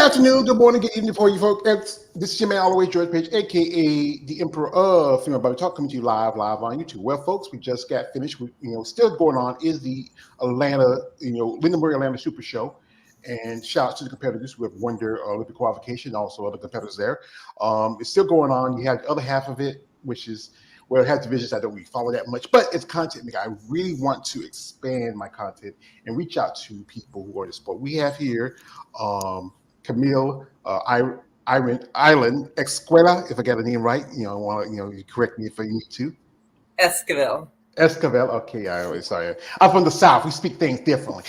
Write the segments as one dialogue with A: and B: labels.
A: afternoon, good morning, good evening for you folks. This is your man, always George Page, aka the Emperor of Female Body Talk, coming to you live on YouTube. Well, folks, we just got finished. Still going on is the Atlanta, Lindenberg Atlanta Super Show, and shout out to the competitors who have won their Olympic qualification, also other competitors there. It's still going on. You have the other half of it, which is it has divisions I don't really follow that much, but it's content. I really want to expand my content and reach out to people who are in the sport. We have here. Camille Ireland-Esquivel, if I got the name right. You correct me if I need to. Esquivel. Okay, sorry. I'm from the South. We speak things differently.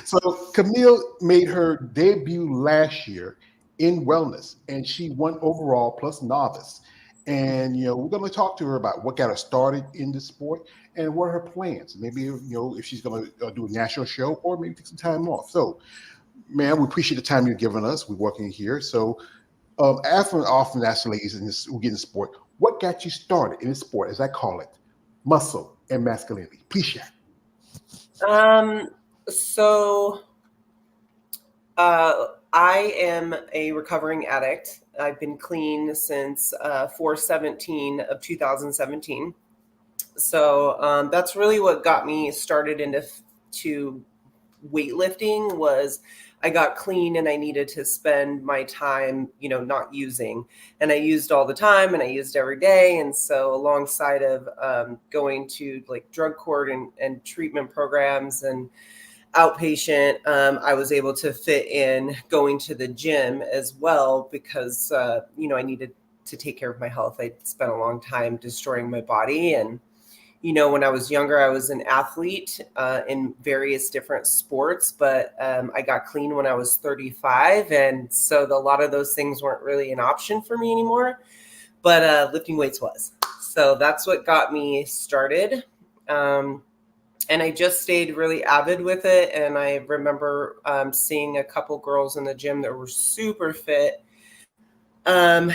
A: So Camille made her debut last year in wellness, and she won overall plus novice. And we're going to talk to her about what got her started in the sport and what are her plans. Maybe if she's going to do a national show or maybe take some time off. So. Man, we appreciate the time you're giving us. We're working here. So, often ask the ladies who get in sport, what got you started in the sport, as I call it, muscle and masculinity? Please share.
B: I am a recovering addict. I've been clean since 4/17 of 2017. So that's really what got me started into weightlifting. Was I got clean and I needed to spend my time, not using. And I used all the time and I used every day. And so alongside of going to like drug court and treatment programs and outpatient, I was able to fit in going to the gym as well because, I needed to take care of my health. I spent a long time destroying my body. And when I was younger, I was an athlete in various different sports, but I got clean when I was 35. And so a lot of those things weren't really an option for me anymore, but lifting weights was. So that's what got me started. And I just stayed really avid with it. And I remember seeing a couple girls in the gym that were super fit. And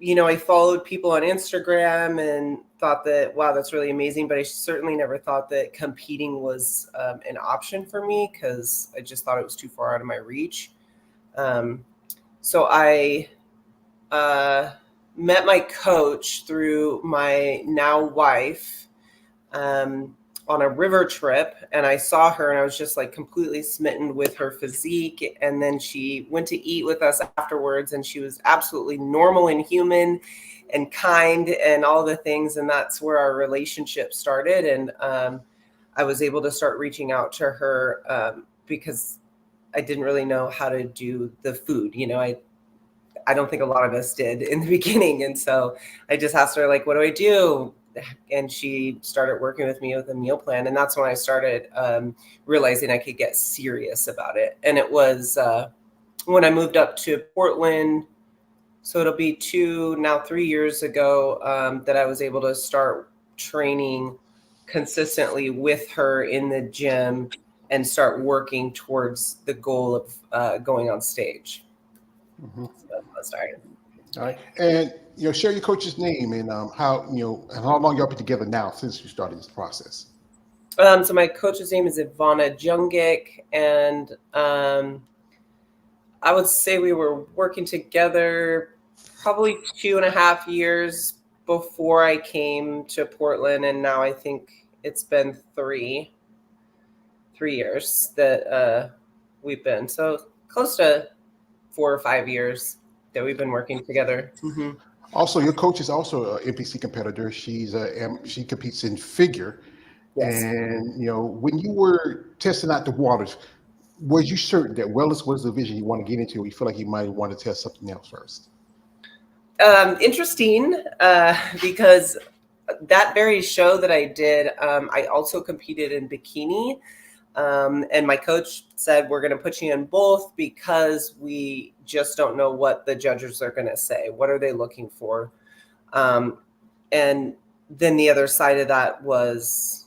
B: I followed people on Instagram and thought that, wow, that's really amazing. But I certainly never thought that competing was an option for me because I just thought it was too far out of my reach. So I met my coach through my now wife on a river trip, and I saw her and I was just like completely smitten with her physique. And then she went to eat with us afterwards, and she was absolutely normal and human and kind and all the things. And that's where our relationship started. And I was able to start reaching out to her because I didn't really know how to do the food. I don't think a lot of us did in the beginning. And so I just asked her, like, what do I do? And she started working with me with a meal plan. And that's when I started realizing I could get serious about it. And it was when I moved up to Portland. So it'll be 3 years ago that I was able to start training consistently with her in the gym and start working towards the goal of going on stage.
A: Mm-hmm.
B: So I started.
A: All right. And share your coach's name and how long y'all been together now since you started this process.
B: So my coach's name is Ivana and I would say we were working together probably 2.5 years before I came to Portland, and now I think it's been 3 years that we've been, so close to 4 or 5 years that we've been working together. Mm-hmm.
A: Also, your coach is also an NPC competitor. She competes in figure. Yes. And when you were testing out the waters, was you certain that wellness was the vision you want to get into, or you feel like you might want to test something else first?
B: Interesting, because that very show that I did, I also competed in Bikini. And my coach said, we're going to put you in both because we just don't know what the judges are going to say. What are they looking for? And then the other side of that was,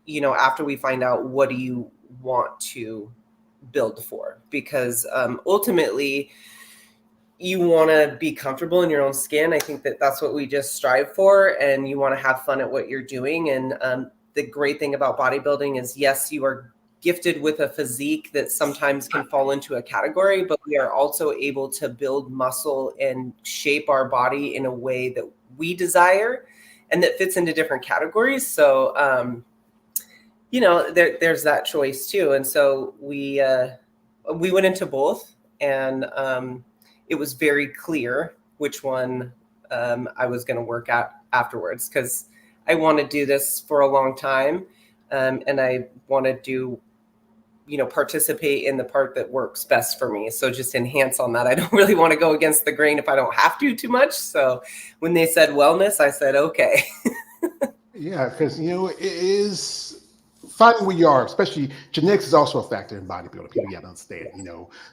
B: after we find out, what do you want to build for? Because ultimately, you want to be comfortable in your own skin. I think that that's what we just strive for. And you want to have fun at what you're doing. And the great thing about bodybuilding is, yes, you are gifted with a physique that sometimes can fall into a category, but we are also able to build muscle and shape our body in a way that we desire and that fits into different categories. So, there's that choice too. And so we went into both, and it was very clear which one I was going to work at afterwards, because I want to do this for a long time, and I want to do, participate in the part that works best for me. So just enhance on that. I don't really want to go against the grain if I don't have to too much. So when they said wellness, I said, okay.
A: Yeah, because it is finding where you are, especially genetics is also a factor in bodybuilding. People got to understand.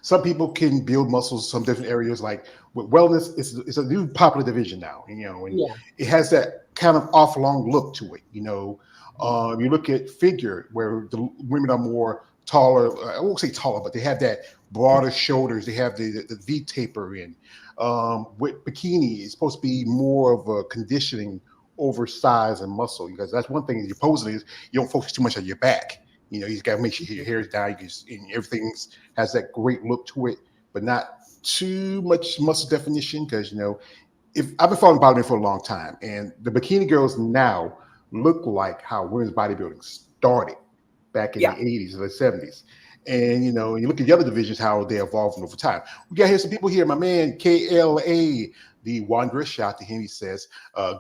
A: Some people can build muscles, some different areas. Like with wellness, it's a new popular division now. And it has that kind of off long look to it. You look at figure where the women are more taller. I won't say taller, but they have that broader shoulders. They have the V taper in. With bikini, it's supposed to be more of a conditioning over size and muscle, because that's one thing you're posing is you don't focus too much on your back. You just got to make sure your hair is down, and everything has that great look to it, but not too much muscle definition. Because if I've been following bodybuilding for a long time, and the bikini girls now look like how women's bodybuilding started back in the 80s and the 70s. And you look at the other divisions, how they're evolving over time. We got here some people here. My man KLA, the Wanderer, shout to him. He says,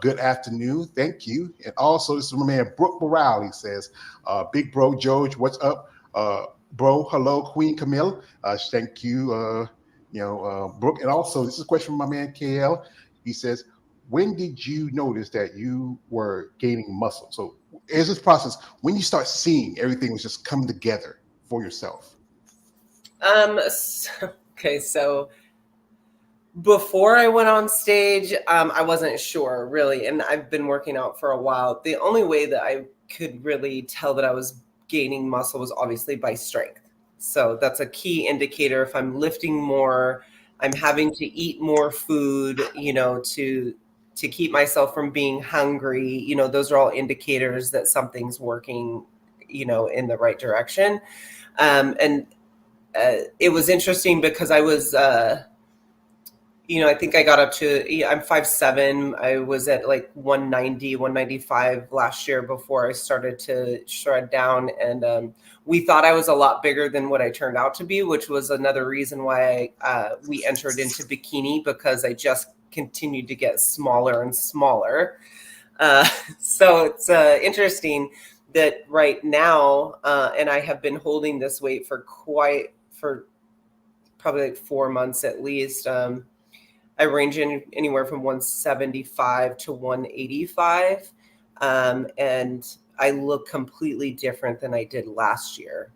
A: good afternoon, thank you. And also this is my man Brooke Morale. He says, big bro George, what's up? Bro, hello, Queen Camille. Thank you, Brooke. And also this is a question from my man KL. He says, when did you notice that you were gaining muscle? So as this process, when you start seeing everything was just come together for yourself?
B: So before I went on stage, I wasn't sure really, and I've been working out for a while. The only way that I could really tell that I was gaining muscle was obviously by strength. So that's a key indicator. If I'm lifting more, I'm having to eat more food, to keep myself from being hungry. Those are all indicators that something's working, in the right direction. And it was interesting because I was, I think I got up to, I'm 5'7". I was at like 190, 195 last year before I started to shred down. And we thought I was a lot bigger than what I turned out to be, which was another reason why we entered into bikini, because I just continued to get smaller and smaller. So it's interesting that right now, and I have been holding this weight for probably like 4 months at least. I range anywhere from 175 to 185. And I look completely different than I did last year.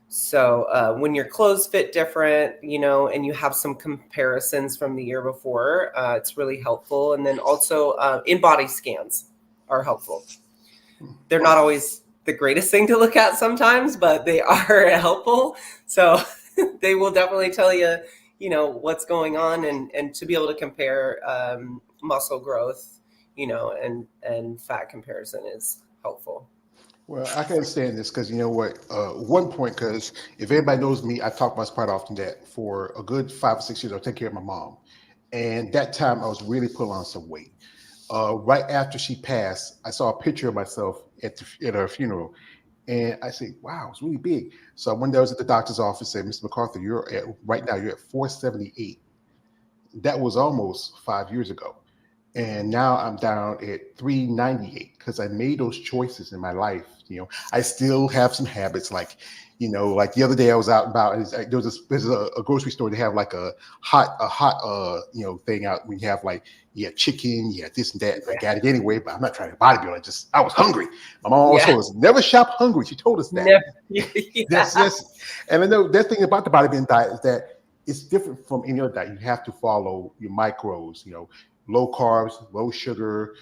B: So when your clothes fit different, and you have some comparisons from the year before, it's really helpful. And then also in-body scans are helpful. They're not always the greatest thing to look at sometimes, but they are helpful. So they will definitely tell you, what's going on, and to be able to compare muscle growth, and fat comparison is helpful.
A: Well, I can understand this because one point, because if anybody knows me, I talk about this quite often, that for a good 5 or 6 years, I take care of my mom. And that time I was really putting on some weight. Right after she passed, I saw a picture of myself at her funeral. And I said, wow, it's really big. So one day I was at the doctor's office and said, Mr. MacArthur, right now you're at 478. That was almost 5 years ago. And now I'm down at 398 because I made those choices in my life. I still have some habits like the other day I was out and about, and there's a grocery store. They have like a hot thing out when you have like, chicken, this and that. I got it anyway, but I'm not trying to bodybuild. I was hungry. My mom always told us, never shop hungry. She told us that. That's and I know that thing about the bodybuilding diet is that it's different from any other diet. You have to follow your macros, low carbs, low sugar,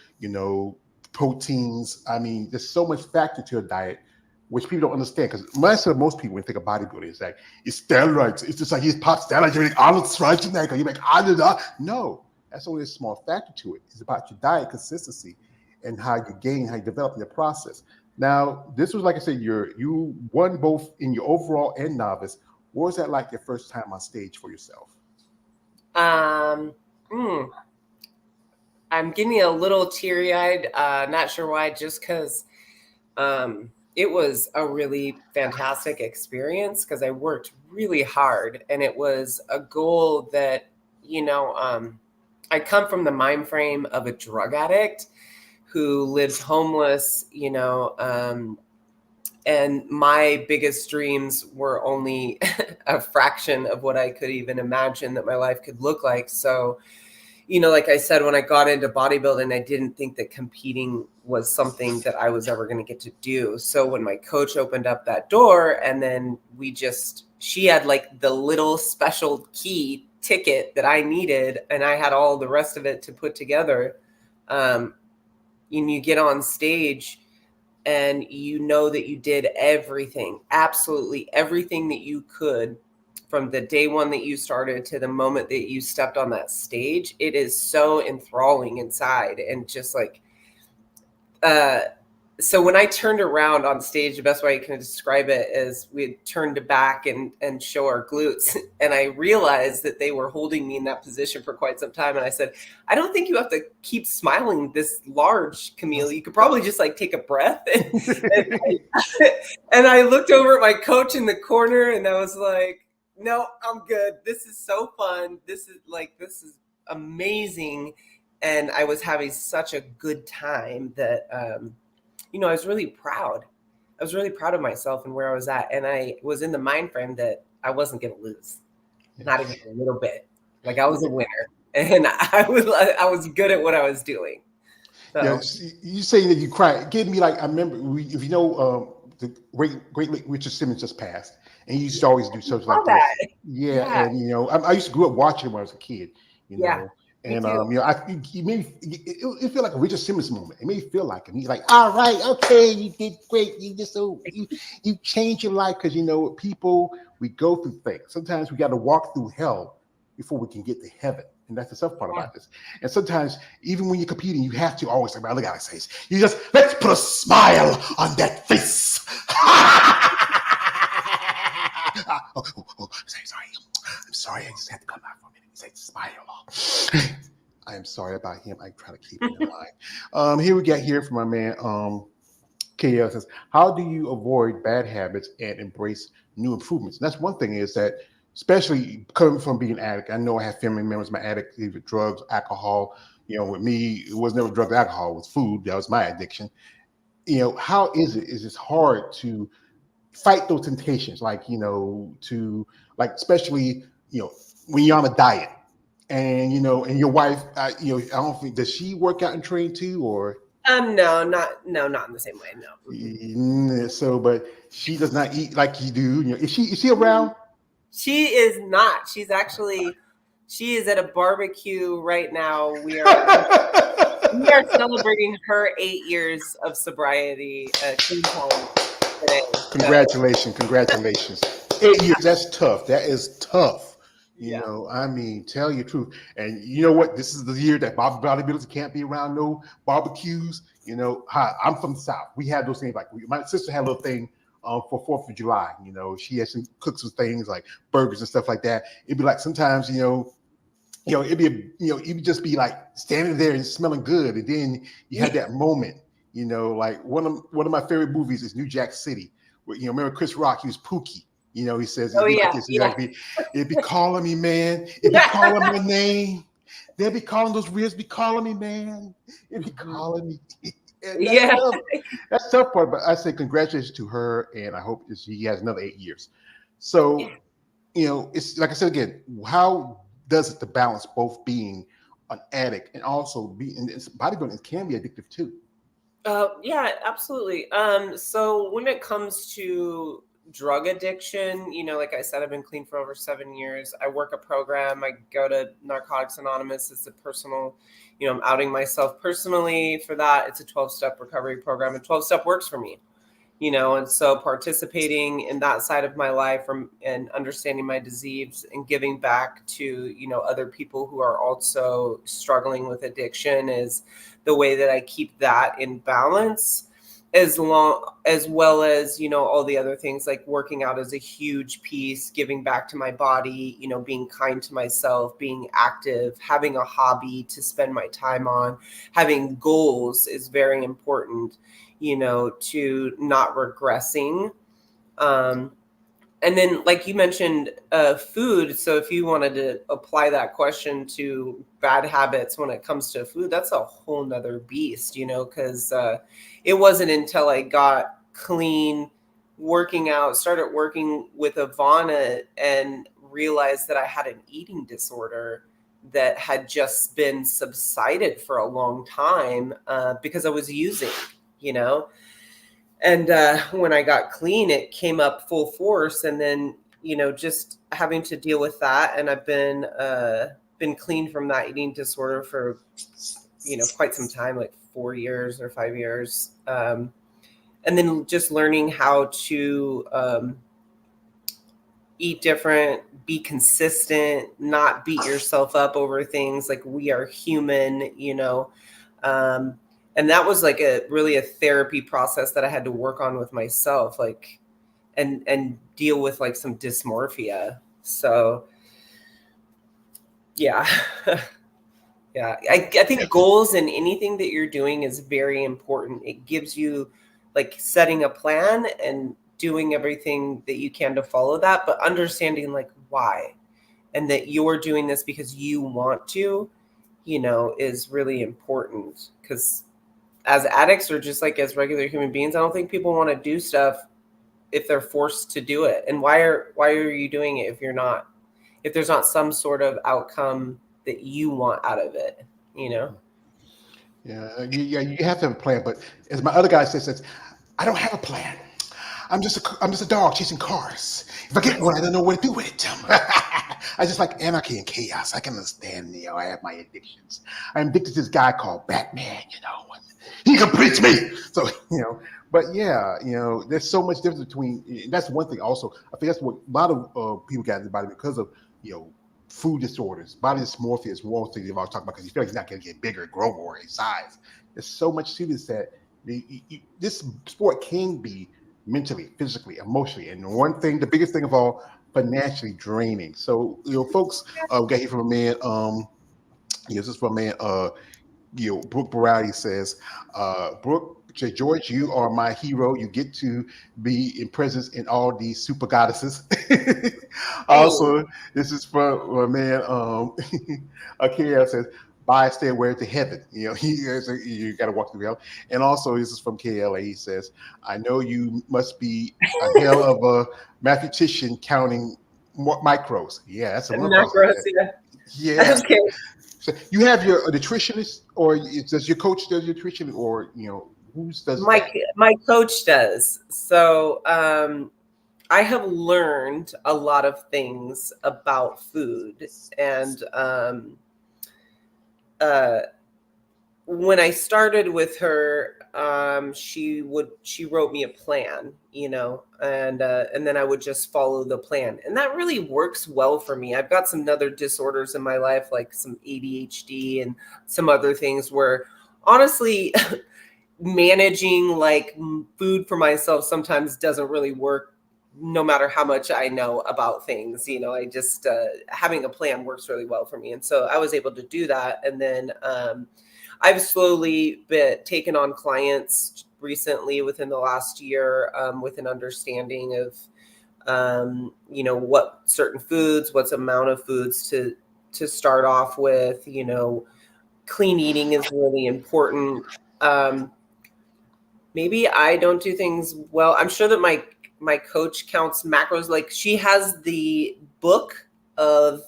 A: proteins. I mean, there's so much factor to a diet, which people don't understand. Because most people, when they think of bodybuilding, it's like, it's steroids. It's just like he's pop steroids, you're like Arnold Schwarzenegger, you're like, no, that's only a small factor to it. It's about your diet consistency and how you gain, how you develop in the process. Now, this was, like I said, you won both in your overall and novice. What was that like your first time on stage for yourself?
B: Um, mm, I'm getting a little teary-eyed. Not sure why, just because it was a really fantastic experience because I worked really hard, and it was a goal that, I come from the mind frame of a drug addict who lives homeless, and my biggest dreams were only a fraction of what I could even imagine that my life could look like. So, like I said, when I got into bodybuilding, I didn't think that competing was something that I was ever going to get to do. So when my coach opened up that door, and then she had like the little special key ticket that I needed, and I had all the rest of it to put together. And you get on stage and you know that you did everything, absolutely everything that you could from the day one that you started to the moment that you stepped on that stage. It is so enthralling inside, and just like, so when I turned around on stage, the best way I can describe it is we had turned back and show our glutes. And I realized that they were holding me in that position for quite some time. And I said, I don't think you have to keep smiling this large, Camille. You could probably just like take a breath. And I looked over at my coach in the corner, and I was like, no, I'm good. This is so fun. This is amazing. And I was having such a good time that, I was really proud. I was really proud of myself and where I was at. And I was in the mind frame that I wasn't going to lose, not even a little bit. Like, I was a winner, and I was good at what I was doing. So.
A: Yeah, you saying that you cried. Give me like, I remember, if you know, the great Richard Simmons just passed, and he used to always do something like this. Yeah, and I used to grow up watching him when I was a kid. And it made it feel like a Richard Simmons moment. It made me feel like him. He's like, all right, okay, you did great. You just you changed your life, because people, we go through things. Sometimes we got to walk through hell before we can get to heaven. And that's the tough part about this. And sometimes, even when you're competing, you have to always like, look at his face. You just, let's put a smile on that face. Sorry. I'm sorry. I just had to come out for a minute. He said, smile. I am sorry about him. I try to keep it in mind. Here we got here from my man, KL says, how do you avoid bad habits and embrace new improvements? And that's one thing, is that, especially coming from being an addict, I know I have family members, my addict, either drugs, alcohol. With me, it was never drugs, alcohol, it was food. That was my addiction. How is it? Is it hard to fight those temptations? Especially, when you're on a diet, and and your wife, I don't think, does she work out and train too, or?
B: No, not in the same way. No.
A: So, but she does not eat like you do. Is she around?
B: She is not. She is at a barbecue right now. We are celebrating her 8 years of sobriety clean time today.
A: Congratulations. 8 years, that's tough. That is tough. Tell you the truth. And you know what? This is the year that bodybuilders can't be around no barbecues. I'm from the South. We had those things, like my sister had a little thing for 4th of July. She had some cooks some things like burgers and stuff like that. It'd be like sometimes, it'd be you'd just be like standing there and smelling good, and then you had that moment. Like one of my favorite movies is New Jack City, where remember Chris Rock, he was Pookie. He says,
B: "Oh yeah,
A: it'd be calling me, man. It'd be calling my name. They'll be calling those ribs, be calling me, man. It'd be calling me." That's tough part. But I say congratulations to her, and I hope she has another 8 years. So, it's like I said again, how does it to balance both being an addict and also being bodybuilding can be addictive too?
B: Yeah, absolutely. So when it comes to drug addiction, like I said, I've been clean for over 7 years. I work a program. I go to Narcotics Anonymous. It's a personal, I'm outing myself personally for that. It's a 12-step recovery program, and 12-step works for me, and so participating in that side of my life and understanding my disease and giving back to, other people who are also struggling with addiction is the way that I keep that in balance. as well as, you know, all the other things, like working out is a huge piece, giving back to my body, you know, being kind to myself, being active, having a hobby to spend my time on, having goals is very important, you know, to not regressing. And then, like you mentioned, food. So if you wanted to apply that question to bad habits when it comes to food, that's a whole nother beast, you know, because it wasn't until I got clean, working out, started working with Ivana, and realized that I had an eating disorder that had just been subsided for a long time because I was using, you know. And when I got clean, it came up full force. And then, you know, just having to deal with that. And I've been clean from that eating disorder for, you know, quite some time, like 4 years or 5 years. And then just learning how to eat different, be consistent, not beat yourself up over things. Like, we are human, you know. And that was like really a therapy process that I had to work on with myself, like, and deal with like some dysmorphia. So yeah. Yeah. I think goals in anything that you're doing is very important. It gives you like setting a plan and doing everything that you can to follow that, but understanding like why, and that you're doing this because you want to, you know, is really important. Because as addicts, or just like as regular human beings, I don't think people want to do stuff if they're forced to do it. And why are you doing it if there's not some sort of outcome that you want out of it, you know?
A: You have to have a plan. But as my other guy says, I don't have a plan. I'm just a dog chasing cars. If I get one, I don't know what to do with it. I just like anarchy and chaos. I can understand, you know, I have my addictions. I'm addicted to this guy called Batman, you know, and he completes me. So, you know, but yeah, you know, there's so much difference between, that's one thing also. I think that's what a lot of people got into body because of, you know, food disorders. Body dysmorphia is one thing they've always talked about because you feel like he's not going to get bigger, grow more in size. There's so much to this that this sport can be mentally, physically, emotionally, and one thing, the biggest thing of all, financially draining. So, you know, folks, we got here from a man. This is from a man. You know, Brooke Barati says, Brooke, George, you are my hero. You get to be in presence in all these super goddesses. Also, this is from a man. Akira says, buy stairway to heaven. You know, you got to walk through hell. And also, this is from KLA. He says, I know you must be a hell of a mathematician counting micros. Yeah, that's a
B: Macros, yeah.
A: Yeah.
B: Okay.
A: So you have your nutritionist, or does your coach does your nutrition, or you know who's does that?
B: My coach does. So I have learned a lot of things about food, and when I started with her, she wrote me a plan, you know, and then I would just follow the plan, and that really works well for me. I've got some other disorders in my life, like some ADHD and some other things where, honestly, managing like food for myself sometimes doesn't really work, no matter how much I know about things. You know, I just having a plan works really well for me, and so I was able to do that, and then. I've slowly taken on clients recently within the last year with an understanding of, you know, what certain foods, what's amount of foods to start off with. You know, clean eating is really important. Maybe I don't do things well. I'm sure that my coach counts macros. Like, she has the book of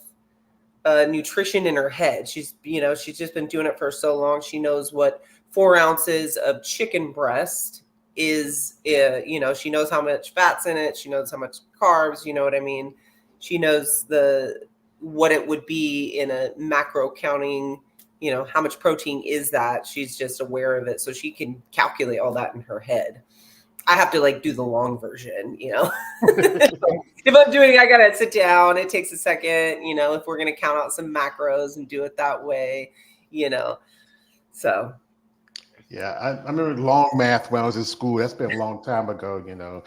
B: nutrition in her head. She's just been doing it for so long. She knows what 4 ounces of chicken breast is. You know, she knows how much fat's in it. She knows how much carbs. You know what I mean? She knows what it would be in a macro counting. You know, how much protein is that? She's just aware of it, so she can calculate all that in her head. I have to like do the long version, you know. If I'm doing it, I gotta sit down. It takes a second, you know, if we're gonna count out some macros and do it that way, you know. So
A: Yeah, I remember long math when I was in school. That's been a long time ago, you know.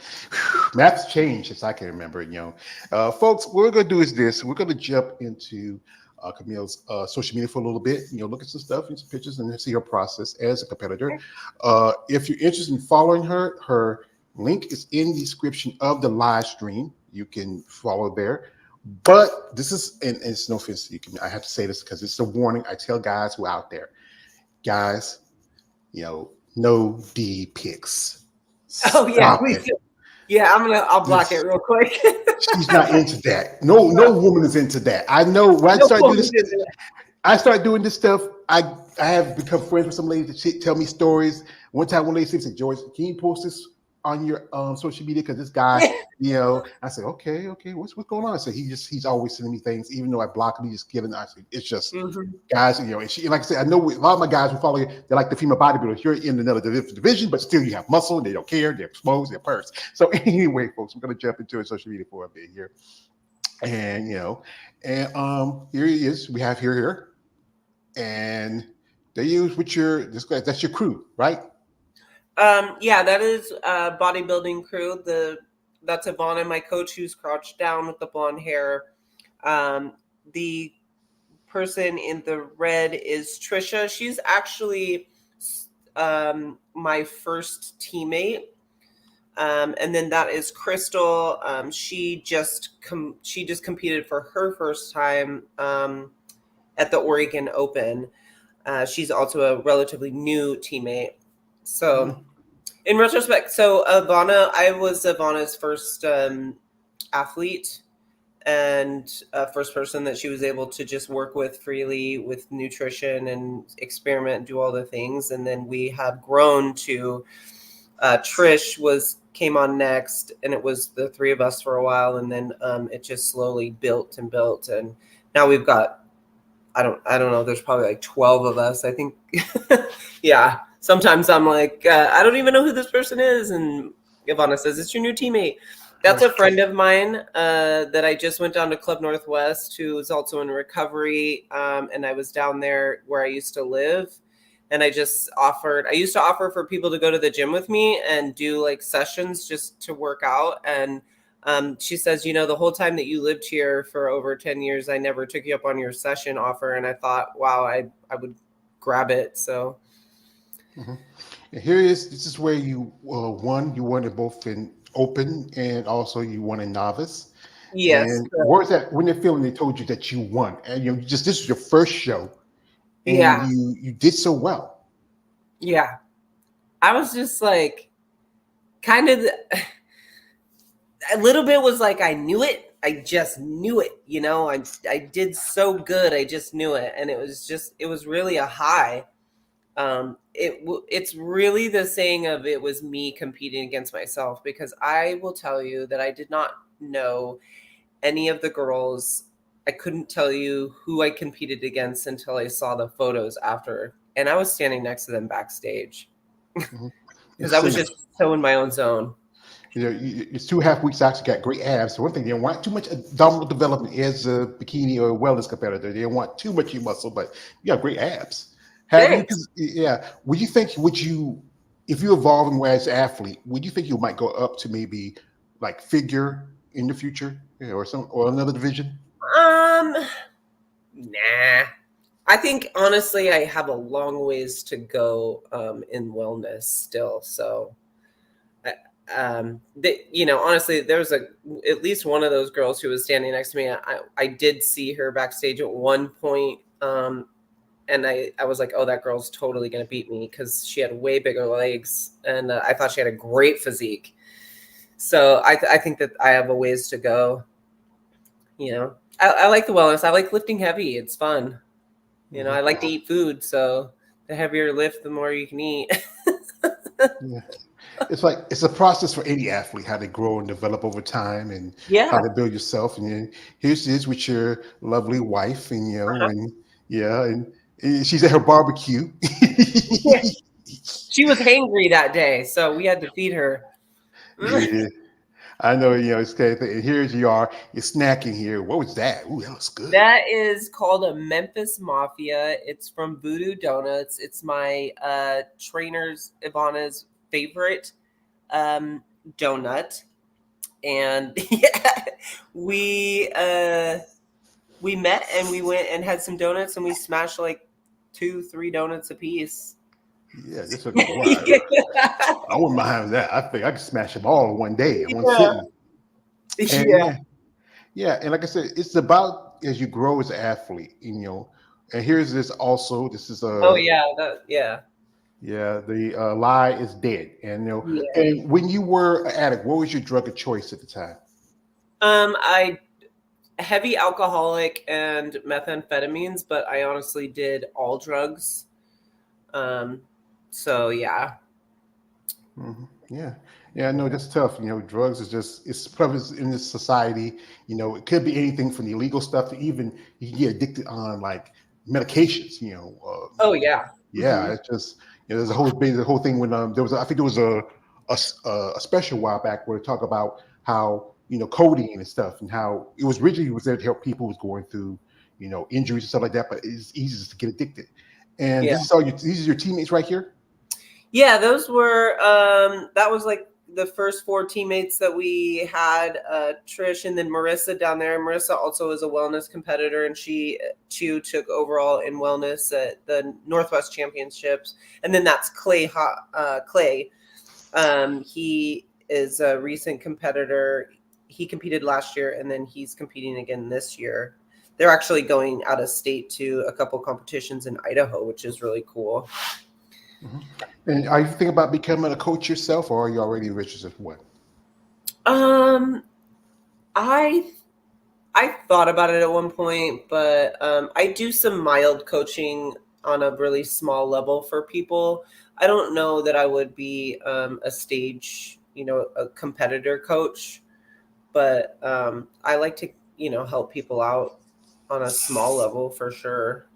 A: Math's changed as I can remember, you know. Folks, what we're going to do is this. We're going to jump into Camille's social media for a little bit, you know, look at some stuff, and some pictures, and then see her process as a competitor. If you're interested in following her, her link is in the description of the live stream. You can follow there. But this is, and it's no offense, I have to say this because it's a warning. I tell guys who are out there, guys, you know, no D pics.
B: Oh yeah,
A: Stop
B: please
A: it.
B: do. Yeah, I'll block it real quick.
A: She's not into that. No woman is into that. I know when I started doing this, I started doing this stuff. I have become friends with some ladies that tell me stories. One time, one lady said, "George, can you post this on your social media? Because this guy, you know." I said, "Okay, what's going on?" I said, he's always sending me things, even though I block him. He just giving. I said, it's just guys, you know. And like I said, I know a lot of my guys who follow you. They're like the female bodybuilders. You're in another division, but still you have muscle. And they don't care. They're exposed. They're purse. So anyway, folks, I'm going to jump into social media for a bit here, and you know, and here he is. We have here, and they use with your that's your crew, right?
B: Yeah, that is bodybuilding crew. That's Ivana, my coach, who's crouched down with the blonde hair. The person in the red is Trisha. She's actually my first teammate. And then that is Crystal. She just competed for her first time at the Oregon Open. She's also a relatively new teammate. So in retrospect, so Ivana, I was Ivana's first athlete and first person that she was able to just work with freely with nutrition and experiment and do all the things. And then we have grown to Trish came on next, and it was the three of us for a while, and then it just slowly built, and now we've got I don't know, there's probably like 12 of us, I think. Yeah, sometimes I'm like I don't even know who this person is, and Ivana says it's your new teammate. That's a friend of mine that I just went down to Club Northwest, who is also in recovery, and I was down there where I used to live. And I used to offer for people to go to the gym with me and do like sessions just to work out. And she says, you know, the whole time that you lived here for over 10 years, I never took you up on your session offer. And I thought, wow, I would grab it. So.
A: Here is, this is where you won it both in open and also you won in novice.
B: Yes.
A: And what was that when they're feeling they told you that you won? And you know, this is your first show. And
B: yeah,
A: you did so well.
B: Yeah, I was just like, kind of, a little bit was like, I knew it. I just knew it. You know, I did so good. I just knew it. And it was really a high. It's really the saying of it was me competing against myself, because I will tell you that I did not know any of the girls. I couldn't tell you who I competed against until I saw the photos after. And I was standing next to them backstage because I was just so in my own zone.
A: You know, it's 2.5 weeks out. You got great abs. So one thing, they don't want too much abdominal development as a bikini or a wellness competitor. They don't want too much of your muscle, but you got great abs. Would you, if you evolve as an athlete, would you think you might go up to maybe like figure in the future, or another division?
B: Nah. I think honestly, I have a long ways to go in wellness still. So, honestly, there was at least one of those girls who was standing next to me. I did see her backstage at one point, and I was like, oh, that girl's totally gonna beat me, because she had way bigger legs, and I thought she had a great physique. So I think that I have a ways to go. You know, I like the wellness. I like lifting heavy. It's fun. You know, I like to eat food. So the heavier you lift, the more you can eat.
A: Yeah. It's a process for any athlete, how they grow and develop over time, and how they build yourself. And then here's this with your lovely wife, and and she's at her barbecue.
B: She was hangry that day, so we had to feed her.
A: Yeah. I know, it's kind of thing. And here you are, you're snacking here. What was that? Ooh, that looks good.
B: That is called a Memphis Mafia. It's from Voodoo Donuts. It's my trainer's Ivana's favorite donut. And yeah, we met and we went and had some donuts and we smashed like 2-3 donuts a piece.
A: Yeah, this looks good. I wouldn't mind that. I think I could smash them all in one day, in one
B: Yeah.
A: sitting. And
B: Yeah.
A: and like I said, it's about as you grow as an athlete, And here's this also. This is
B: Oh yeah. Yeah.
A: the lie is dead. And
B: Yeah.
A: and when you were an addict, what was your drug of choice at the time?
B: I heavy alcoholic and methamphetamines, but I honestly did all drugs. So yeah.
A: Mm-hmm. Yeah, I know that's tough. Drugs is it's prevalent in this society. It could be anything from the illegal stuff to even you can get addicted on like medications.
B: Oh yeah.
A: Yeah,
B: Mm-hmm.
A: it's just there's the whole thing when there was I think there was a special a while back where they talk about how codeine and stuff and how it was originally was there to help people who was going through injuries and stuff like that, but it's easy just to get addicted. And
B: Yeah.
A: these are your teammates right here.
B: Yeah, those were that was like the first 4 teammates that we had, Trish and then Marissa down there. Marissa also is a wellness competitor and she too took overall in wellness at the Northwest Championships. And then that's Clay. He is a recent competitor. He competed last year and then he's competing again this year. They're actually going out of state to a couple competitions in Idaho, which is really cool.
A: Mm-hmm. And are you thinking about becoming a coach yourself, or are you already registered for one?
B: I thought about it at one point, but I do some mild coaching on a really small level for people. I don't know that I would be a stage, a competitor coach, but I like to, help people out on a small level for sure.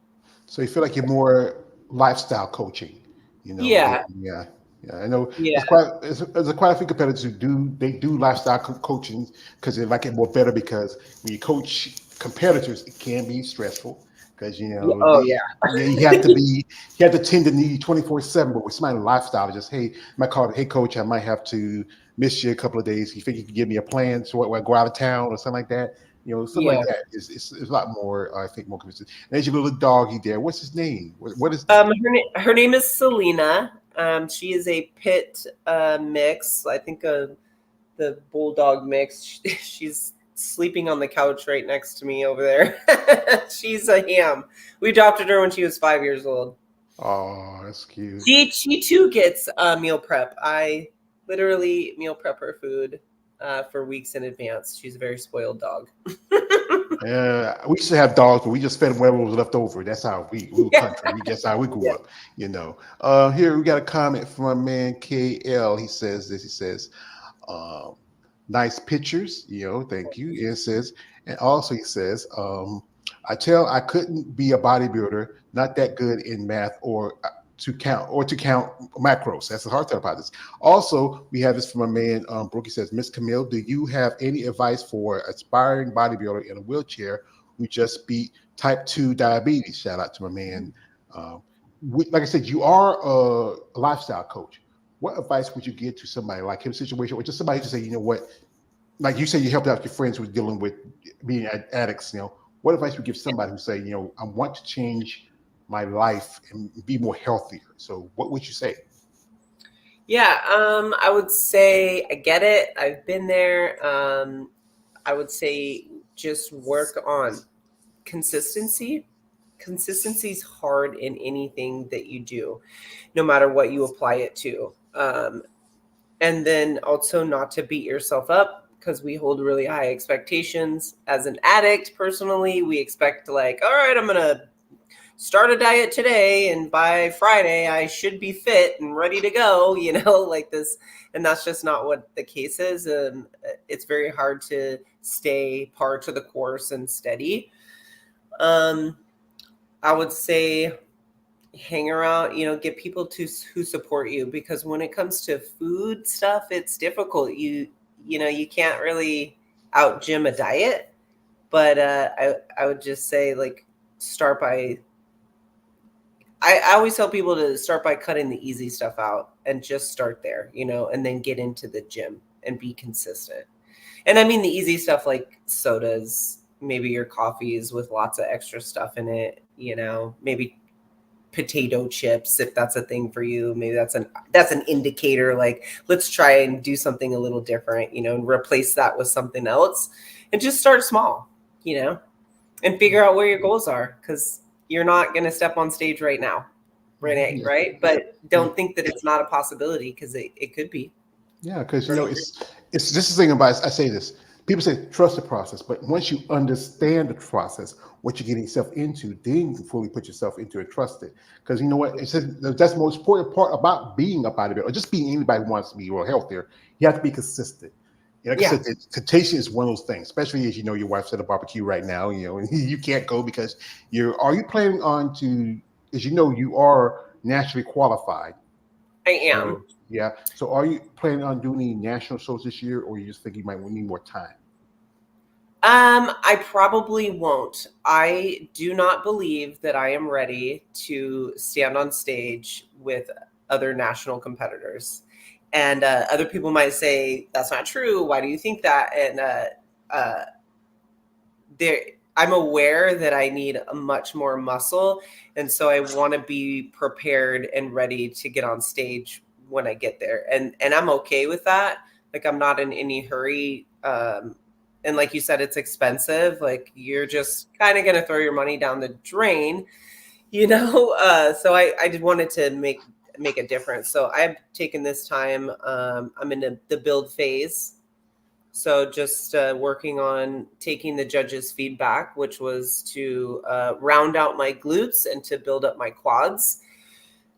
A: So you feel like you're more lifestyle coaching,
B: Yeah.
A: yeah. Yeah, I know
B: Yeah.
A: there's quite a few competitors who do lifestyle coaching because they like it more better because when you coach competitors, it can be stressful because
B: Oh yeah.
A: you have to tend to need 24/7. But with somebody lifestyle, just hey, I might call it, hey coach, I might have to miss you a couple of days. You think you can give me a plan so I go out of town or something like that? Something like
B: Yeah.
A: that is a lot more, I think, more consistent. There's your little doggy there. What's his name? What is that?
B: Her name is Selena. She is a pit mix. I think the bulldog mix. She's sleeping on the couch right next to me over there. She's a ham. We adopted her when she was 5 years old.
A: Oh, that's cute.
B: She too gets meal prep. I literally meal prep her food for weeks in advance. She's a very spoiled dog.
A: Yeah, we used to have dogs, but we just fed them whatever was left over. That's how we were country. That's how we grew
B: Yeah.
A: up. Here we got a comment from my man KL. He says this. He says, um, "Nice pictures." Thank you. And it says, and also he says, I couldn't be a bodybuilder. Not that good in math or to count macros. That's the hard part about this. Also, we have this from a man, Brooke. He says, Miss Camille, do you have any advice for aspiring bodybuilder in a wheelchair who just beat type 2 diabetes? Shout out to my man. Like I said, you are a lifestyle coach. What advice would you give to somebody like him situation, or just somebody to say, what, like you say, you helped out your friends who are dealing with being addicts, what advice would you give somebody who say, I want to change my life and be more healthier? So what would you say?
B: Yeah, I would say I get it. I've been there. I would say just work on consistency. Consistency is hard in anything that you do, no matter what you apply it to. And then also not to beat yourself up because we hold really high expectations. As an addict, personally, we expect like, all right, I'm going to start a diet today and by Friday I should be fit and ready to go, like this. And that's just not what the case is. It's very hard to stay par to the course and steady. I would say hang around, get people who support you, because when it comes to food stuff, it's difficult. you can't really out gym a diet, but I would just say like start by. I always tell people to start by cutting the easy stuff out and just start there, and then get into the gym and be consistent. And I mean the easy stuff like sodas, maybe your coffees with lots of extra stuff in it, maybe potato chips if that's a thing for you. Maybe that's an indicator, like let's try and do something a little different, and replace that with something else, and just start small, and figure out where your goals are, because you're not going to step on stage right now, right? But don't think that it's not a possibility, because it could be.
A: Yeah, because it's just the thing about, I say this. People say trust the process, but once you understand the process, what you're getting yourself into, then you can fully put yourself into it, trust it. Because you know what? It says that's the most important part about being a bodybuilder, or just being anybody who wants to be real healthier. You have to be consistent. Like I said, temptation is one of those things, especially as your wife's at a barbecue right now, and you can't go because are you planning on to, as you are nationally qualified?
B: I am.
A: Yeah. So are you planning on doing any national shows this year, or you just think you might need more time?
B: I probably won't. I do not believe that I am ready to stand on stage with other national competitors. And other people might say, that's not true. Why do you think that? And I'm aware that I need a much more muscle. And so I want to be prepared and ready to get on stage when I get there. And I'm okay with that. Like, I'm not in any hurry. And like you said, it's expensive. Like, you're just kind of going to throw your money down the drain, So I did wanted to make a difference. So I've taken this time. I'm in the build phase. So just working on taking the judges' feedback, which was to round out my glutes and to build up my quads.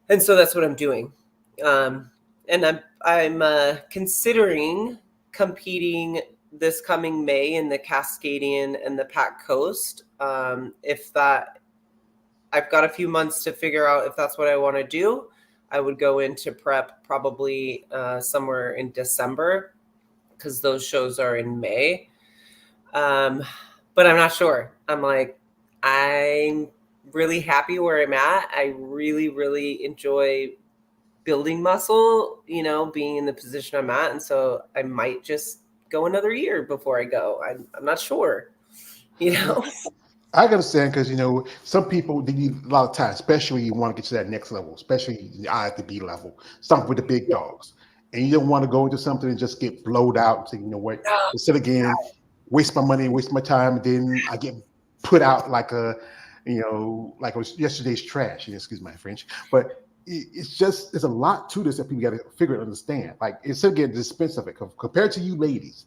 B: And so that's what I'm doing. And I'm considering competing this coming May in the Cascadian and the Pac Coast. I've got a few months to figure out if that's what I want to do. I would go into prep probably somewhere in December, because those shows are in May. But I'm not sure. I'm really happy where I'm at. I really, really enjoy building muscle, being in the position I'm at. And so I might just go another year before I go. I'm not sure,
A: I understand, because some people, they need a lot of time, especially when you want to get to that next level, especially the I at the B level, something with the big dogs. And you don't want to go into something and just get blowed out and say, you know what, instead of again, waste my money, waste my time, and then I get put out like like it was yesterday's trash. Excuse my French, but there's a lot to this that people got to figure and understand. Like, instead of getting the expense of it, compared to you ladies,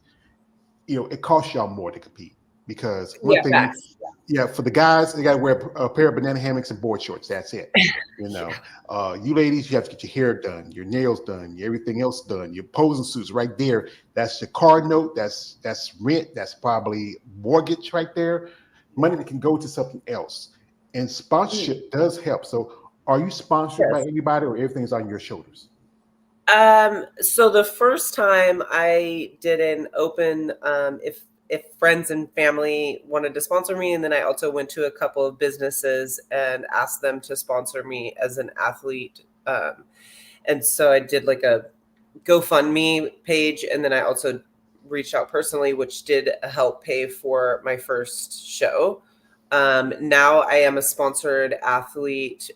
A: it costs y'all more to compete, because one thing.
B: Facts.
A: Yeah, for the guys, they got to wear a pair of banana hammocks and board shorts. That's it. You ladies, you have to get your hair done, your nails done, everything else done, your posing suits right there. That's your car note. That's rent. That's probably mortgage right there. Money that can go to something else. And sponsorship does help. So, are you sponsored by anybody, or everything's on your shoulders?
B: So the first time I did an open, if friends and family wanted to sponsor me. And then I also went to a couple of businesses and asked them to sponsor me as an athlete. And so I did like a GoFundMe page. And then I also reached out personally, which did help pay for my first show. Now I am a sponsored athlete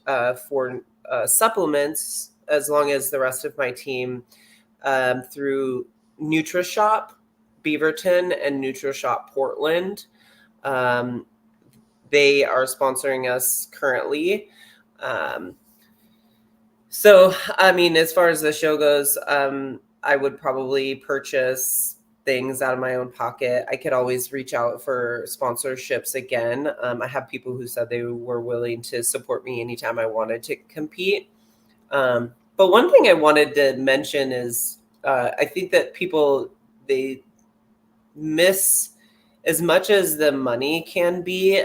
B: for supplements, as long as the rest of my team, through NutriShop Beaverton and NutriShop Portland. They are sponsoring us currently. So, I mean, as far as the show goes, I would probably purchase things out of my own pocket. I could always reach out for sponsorships again. I have people who said they were willing to support me anytime I wanted to compete. But one thing I wanted to mention is I think that people, they miss, as much as the money can be,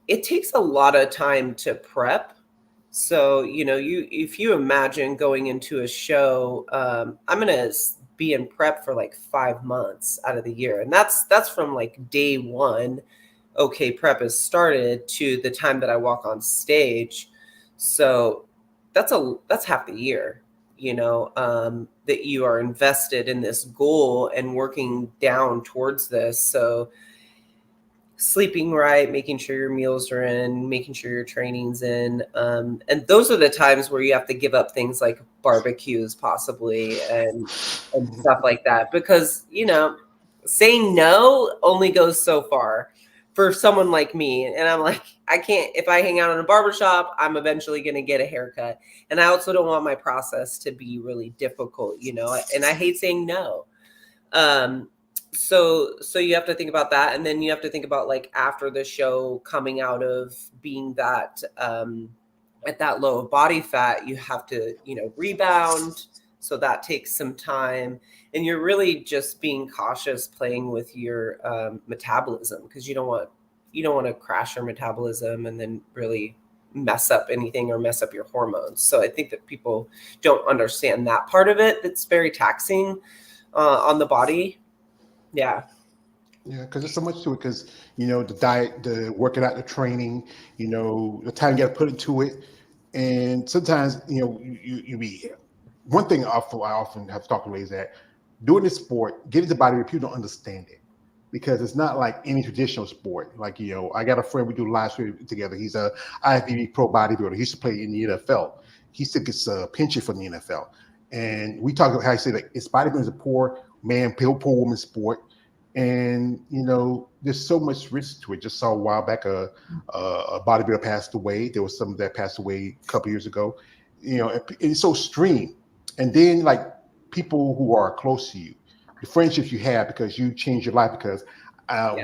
B: it takes a lot of time to prep. So, if you imagine going into a show, I'm going to be in prep for like 5 months out of the year. And that's from like day one, okay, prep has started, to the time that I walk on stage. So that's half the year, that you are invested in this goal and working down towards this. So sleeping right, making sure your meals are in, making sure your training's in. And those are the times where you have to give up things like barbecues possibly and stuff like that, because, saying no only goes so far for someone like me. And I'm like, I can't, if I hang out in a barbershop, I'm eventually going to get a haircut. And I also don't want my process to be really difficult, and I hate saying no. So you have to think about that. And then you have to think about, like, after the show, coming out of being that, at that low of body fat, you have to, rebound. So that takes some time, and you're really just being cautious, playing with your metabolism, because you don't want to crash your metabolism and then really mess up anything or mess up your hormones. So I think that people don't understand that part of it. That's very taxing on the body. Yeah.
A: Yeah, because there's so much to it. Because the diet, the working out, the training, the time you got to put into it, and sometimes you be. One thing I often have talked to is that doing this sport, getting to bodybuilding, people don't understand it, because it's not like any traditional sport. Like, I got a friend, we do live stream together. He's a IFBB pro bodybuilder. He used to play in the NFL. He still gets a pension from the NFL. And we talk about how he said, like, it's bodybuilding is a poor man, poor woman sport. And, there's so much risk to it. Just saw a while back a bodybuilder passed away. There was some that passed away a couple years ago. It's so extreme. And then, like, people who are close to you, the friendships you have, because you change your life. Because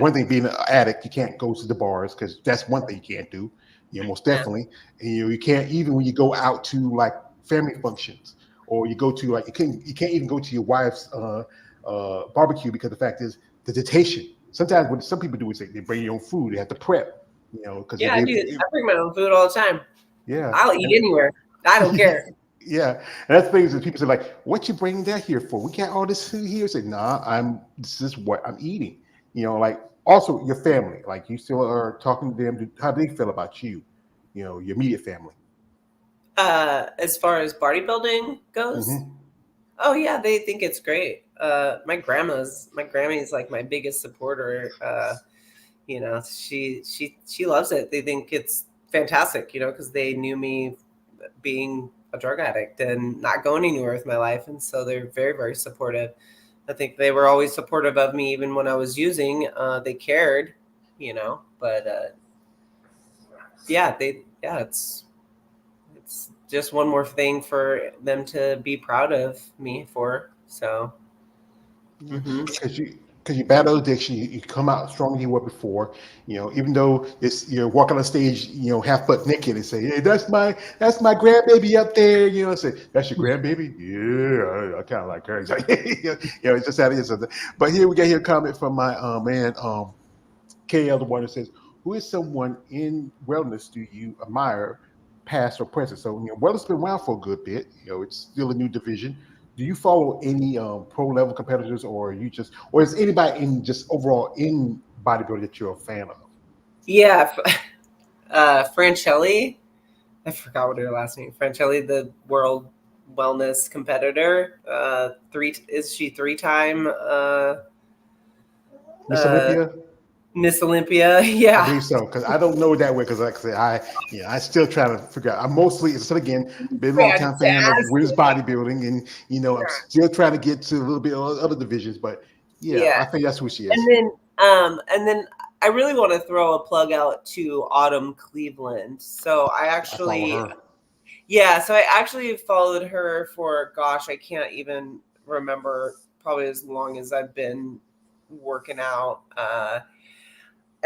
A: one thing, being an addict, you can't go to the bars, because that's one thing you can't do. Most definitely. And you can't, even when you go out to, like, family functions, or you go to, like, you can't even go to your wife's barbecue, because the fact is the temptation. Sometimes what some people do is they bring your own food. They have to prep. Because
B: I do. I bring my own food all the time.
A: Yeah,
B: I'll eat anywhere. I don't care.
A: Yeah, and that's things that people say, like, "What you bring that here for? We got all this food here." Say, "Nah, this is what I'm eating." Like, also your family, like, you still are talking to them. How do they feel about you? Your immediate family.
B: As far as bodybuilding goes, oh yeah, they think it's great. My Grammy's like my biggest supporter. She loves it. They think it's fantastic, because they knew me being a drug addict and not going anywhere with my life. And so they're very, very supportive. I think they were always supportive of me, even when I was using. They cared, but it's just one more thing for them to be proud of me for. So
A: because you battle addiction, you come out stronger than you were before. Even though you're walking on stage, half butt naked, and say, "Hey, that's my grandbaby up there." Say, "That's your grandbaby." Yeah, I kind of like her. It's like, it's just how it is. But here we got a comment from my man, KL, the one that says, "Who is someone in wellness do you admire, past or present?" So, wellness has been around for a good bit. It's still a new division. Do you follow any pro level competitors, or is anybody in just overall in bodybuilding that you're a fan of?
B: Yeah, Francelli. I forgot what her last name. Francelli, the world wellness competitor. Is she 3-time
A: Miss Olympia?
B: Miss Olympia? Yeah,
A: I believe so, because I don't know that way. Because, like I said, I still trying to figure out. I'm mostly, again, been a long time fan of women's bodybuilding, and I'm still trying to get to a little bit of other divisions. But I think that's who she is.
B: And then I really want to throw a plug out to Autumn Cleveland. So I actually, so I actually followed her for, gosh, I can't even remember, probably as long as I've been working out.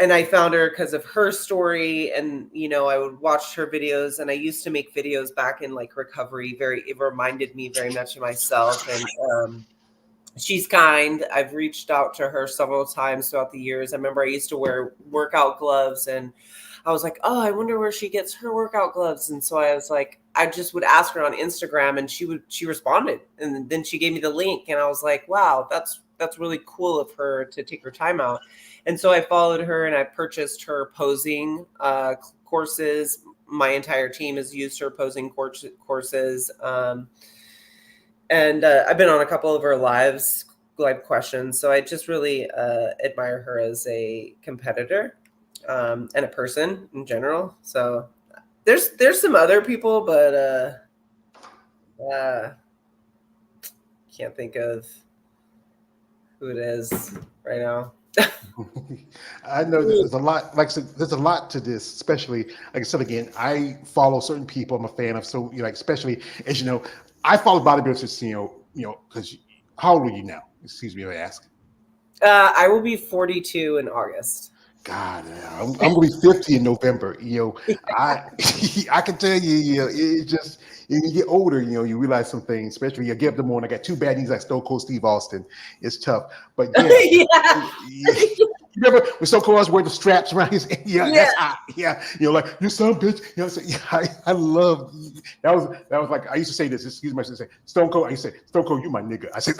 B: And I found her because of her story, and I would watch her videos, and I used to make videos back in, like, recovery. It reminded me very much of myself, and she's kind. I've reached out to her several times throughout the years. I remember I used to wear workout gloves, and I was like, oh, I wonder where she gets her workout gloves. And so I was like, I just would ask her on Instagram, and she responded, and then she gave me the link, and I was like, wow, that's really cool of her to take her time out. And so I followed her, and I purchased her posing courses. My entire team has used her posing courses. And I've been on a couple of her live questions. So I just really admire her as a competitor and a person in general. So there's some other people, but can't think of who it is right now.
A: I know that there's a lot, like I said, there's a lot to this, especially, like I said, again, I follow certain people. I'm a fan of, so, you know, like, especially, as you know, I follow bodybuilders since, because how old are you now? Excuse me if I ask.
B: I will be 42 in August.
A: God, I'm gonna be 50 in November. I I can tell you, it just, when you get older, you realize some things, especially you get up in the morning. I got two bad knees like Stone Cold Steve Austin. It's tough, but yeah.
B: Yeah.
A: You remember when Stone Cold was wearing the straps around his? Yeah, that's hot. Yeah, like, you son of a bitch. So, yeah, I love that. Was like, I used to say this. Excuse me, I used to say Stone Cold. I used to say, Stone Cold, you my nigga. I said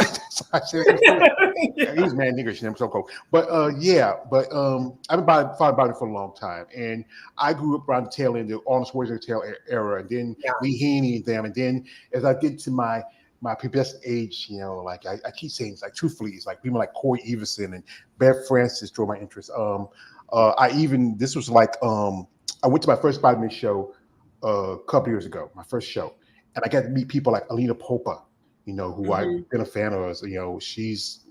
A: he was mad nigga. Stone Cold. But I've been following about it for a long time, and I grew up around the tail end of the Arnold Schwarzenegger era, and then Lee Haney and them, and then as I get to my best age, like I keep saying, it's like, truthfully, it's like people like Corey Everson and Bev Francis drove my interest. This was like, I went to my first bodybuilding show a couple years ago, my first show, and I got to meet people like Alina Popa, who I've been a fan of. She's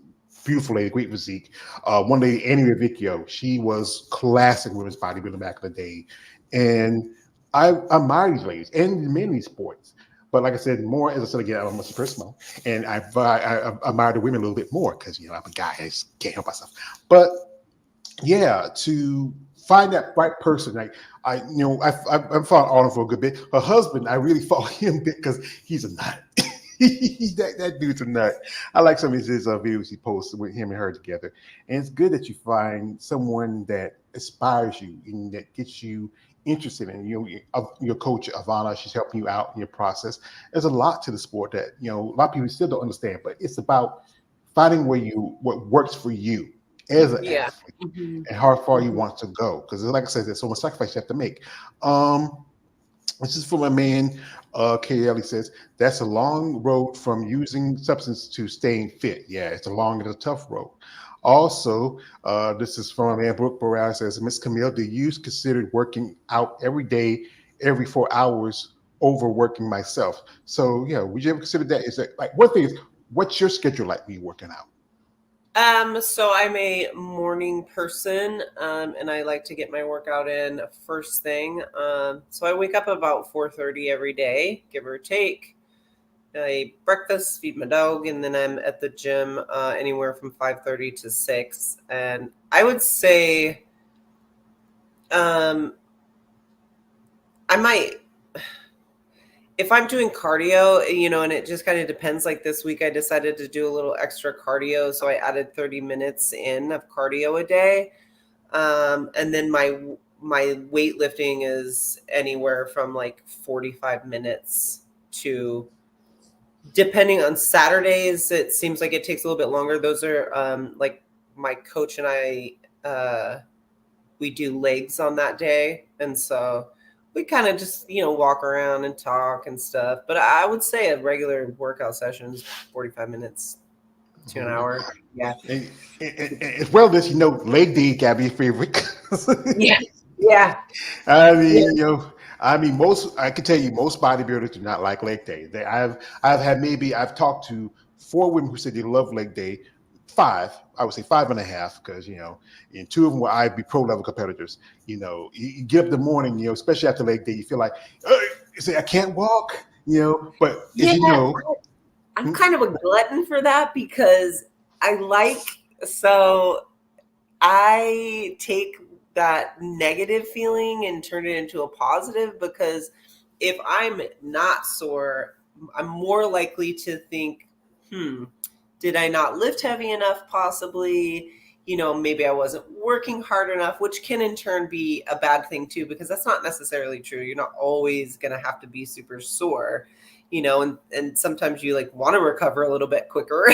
A: beautiful lady, great physique. One day, Annie Revicchio, she was classic women's bodybuilding back in the day, and I admire these ladies and the men in these sports. But like I said, more, as I said again, I'm much personal, and I admire the women a little bit more because I'm a guy, I just can't help myself. But yeah, to find that right person, like I've followed Arnold for a good bit. Her husband, I really follow him because he's a nut. that dude's a nut. I like some of his videos he posts with him and her together, and it's good that you find someone that inspires you and that gets you interested in your coach Ivana. She's helping you out in your process. There's a lot to the sport that a lot of people still don't understand, but it's about finding what works for you as an athlete and how far you want to go. Because like I said, there's so much sacrifice you have to make. This is for my man, Kelly says, that's a long road from using substance to staying fit. Yeah, it's a long and a tough road. Also, this is from my man, Brooke Burrell, says, Miss Camille, do you consider working out every day, every 4 hours, overworking myself? So, yeah, would you ever consider that? Is that, like, one thing is, what's your schedule like when you're working out?
B: So I'm a morning person, and I like to get my workout in first thing. So I wake up about 4:30 every day, give or take. I eat breakfast, feed my dog, and then I'm at the gym anywhere from 5:30 to 6. And I would say I might, if I'm doing cardio, and it just kind of depends. Like this week, I decided to do a little extra cardio. So I added 30 minutes in of cardio a day. And then my weightlifting is anywhere from like 45 minutes to, depending on Saturdays, it seems like it takes a little bit longer. Those are like my coach and I, we do legs on that day. And so we kind of just, walk around and talk and stuff. But I would say a regular workout session is 45 minutes to an hour. Yeah.
A: And as well as, leg day got to be your favorite.
B: Yeah. Yeah.
A: I mean, I can tell you, most bodybuilders do not like leg day. I've talked to 4 women who said they love leg day. 5, I would say 5.5, because and 2 of them were IB pro level competitors. You get up in the morning, especially after leg day, you feel like, you say, I can't walk, but
B: I'm kind of a glutton for that because I take that negative feeling and turn it into a positive, because if I'm not sore, I'm more likely to think, did I not lift heavy enough? Possibly, maybe I wasn't working hard enough, which can in turn be a bad thing too, because that's not necessarily true. You're not always going to have to be super sore, and sometimes you like want to recover a little bit quicker.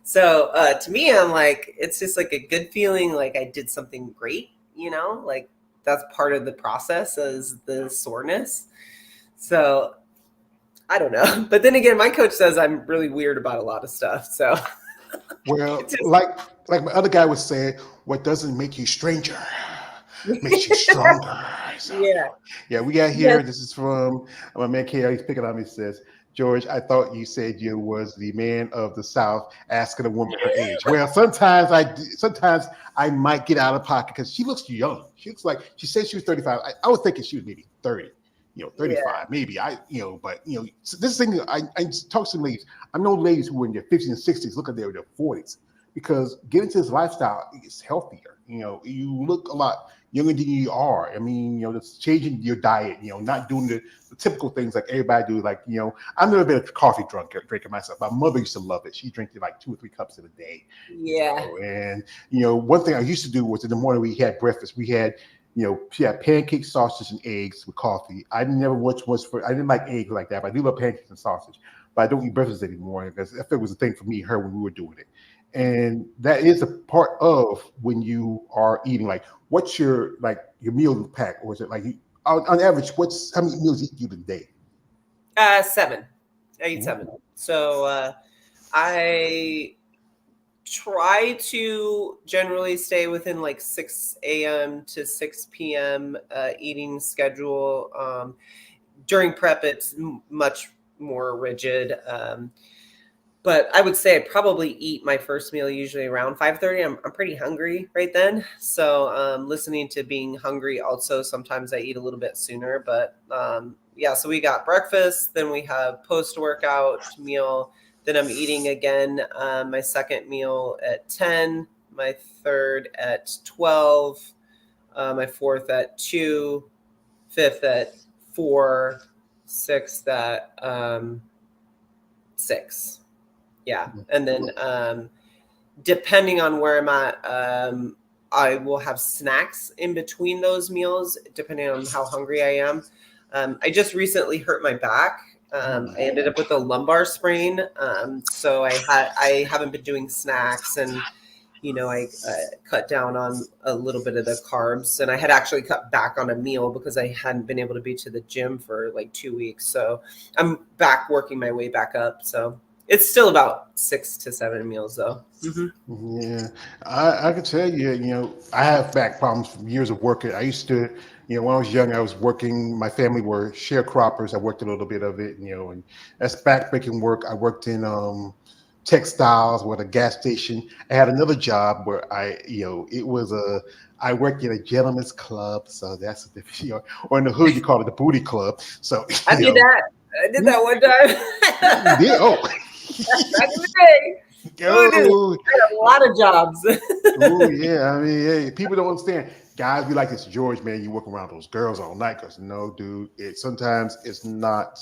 B: So to me, I'm like, it's just like a good feeling. Like I did something great, like that's part of the process is the soreness. So I don't know. But then again, my coach says I'm really weird about a lot of stuff. So
A: Well,
B: it's just,
A: like my other guy was saying, what doesn't make you stranger makes you stronger. So,
B: yeah.
A: yeah, we got
B: Yes.
A: here. This is from my man KL. He's picking on me. Says, George, I thought you said you was the man of the South asking a woman her age. Well, sometimes I might get out of pocket because she looks young. She looks like she said she was 35. I was thinking she was maybe 30. 35, maybe. But this thing, I talk to some ladies. I know ladies who are in their 50s and 60s, look at their 40s, because getting to this lifestyle is healthier. You look a lot younger than you are. I mean, just changing your diet, not doing the typical things like everybody do. Like, I've never been a coffee drinker myself. My mother used to love it. She drank like 2 or 3 cups in a day.
B: Yeah.
A: And, one thing I used to do was in the morning we had breakfast. We had she had pancakes, sausage, and eggs with coffee. I never I didn't like eggs like that, but I do love pancakes and sausage. But I don't eat breakfast anymore because I feel it was a thing for me and her when we were doing it. And that is a part of when you are eating. Like, what's your meal pack, or is it like on average? How many meals you eat a day?
B: 7. I eat 7. So I try to generally stay within like 6 a.m. to 6 p.m. Eating schedule. During prep, it's much more rigid. But I would say I probably eat my first meal usually around 5:30. I'm pretty hungry right then. So listening to being hungry also, sometimes I eat a little bit sooner. But yeah, so we got breakfast, then we have post-workout meal. Then I'm eating again my second meal at 10, my third at 12, my fourth at 2, fifth at 4, sixth at 6. Yeah. And then depending on where I'm at, I will have snacks in between those meals, depending on how hungry I am. I just recently hurt my back. I ended up with a lumbar sprain. So I haven't been doing snacks, and, I cut down on a little bit of the carbs, and I had actually cut back on a meal because I hadn't been able to be to the gym for like 2 weeks. So I'm back working my way back up. So it's still about 6 to 7 meals though. Mm-hmm.
A: Yeah, I can tell you, I have back problems from years of working. I used to, when I was young, I was working, my family were sharecroppers. I worked a little bit of it, and that's backbreaking work. I worked in textiles with a gas station. I had another job where I worked in a gentleman's club. So that's a different, or in the hood, you call it the booty club. So
B: I did that one time.
A: you did? Oh.
B: Back in the day.
A: Oh,
B: I had a lot of jobs.
A: oh yeah. I mean, hey, people don't understand. Guys be like this, George, man, you work around those girls all night. Because no, dude, sometimes it's not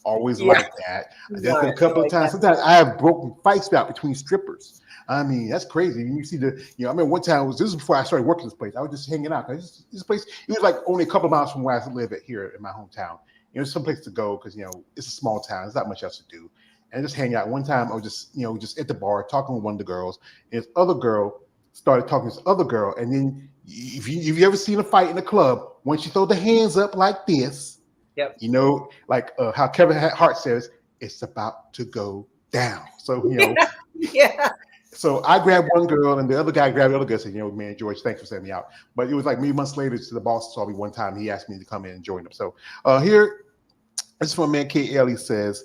A: always like that. There's been a couple of times. Sometimes I have broken fights out between strippers. I mean, that's crazy. You see I remember one time, this was before I started working this place. I was just hanging out. This place, it was like only a couple of miles from where I live here in my hometown. Some place to go because, it's a small town. There's not much else to do. And just hang out. One time I was just at the bar talking with one of the girls, and this other girl started talking to this other girl. And then if you ever seen a fight in a club, once you throw the hands up like this,
B: yep.
A: Like how Kevin Hart says, it's about to go down. So,
B: yeah.
A: So I grabbed one girl and the other guy grabbed the other girl and said, man, George, thanks for setting me out. But it was like many months later, the boss saw me one time. He asked me to come in and join him. So here, this is from man KL. He says,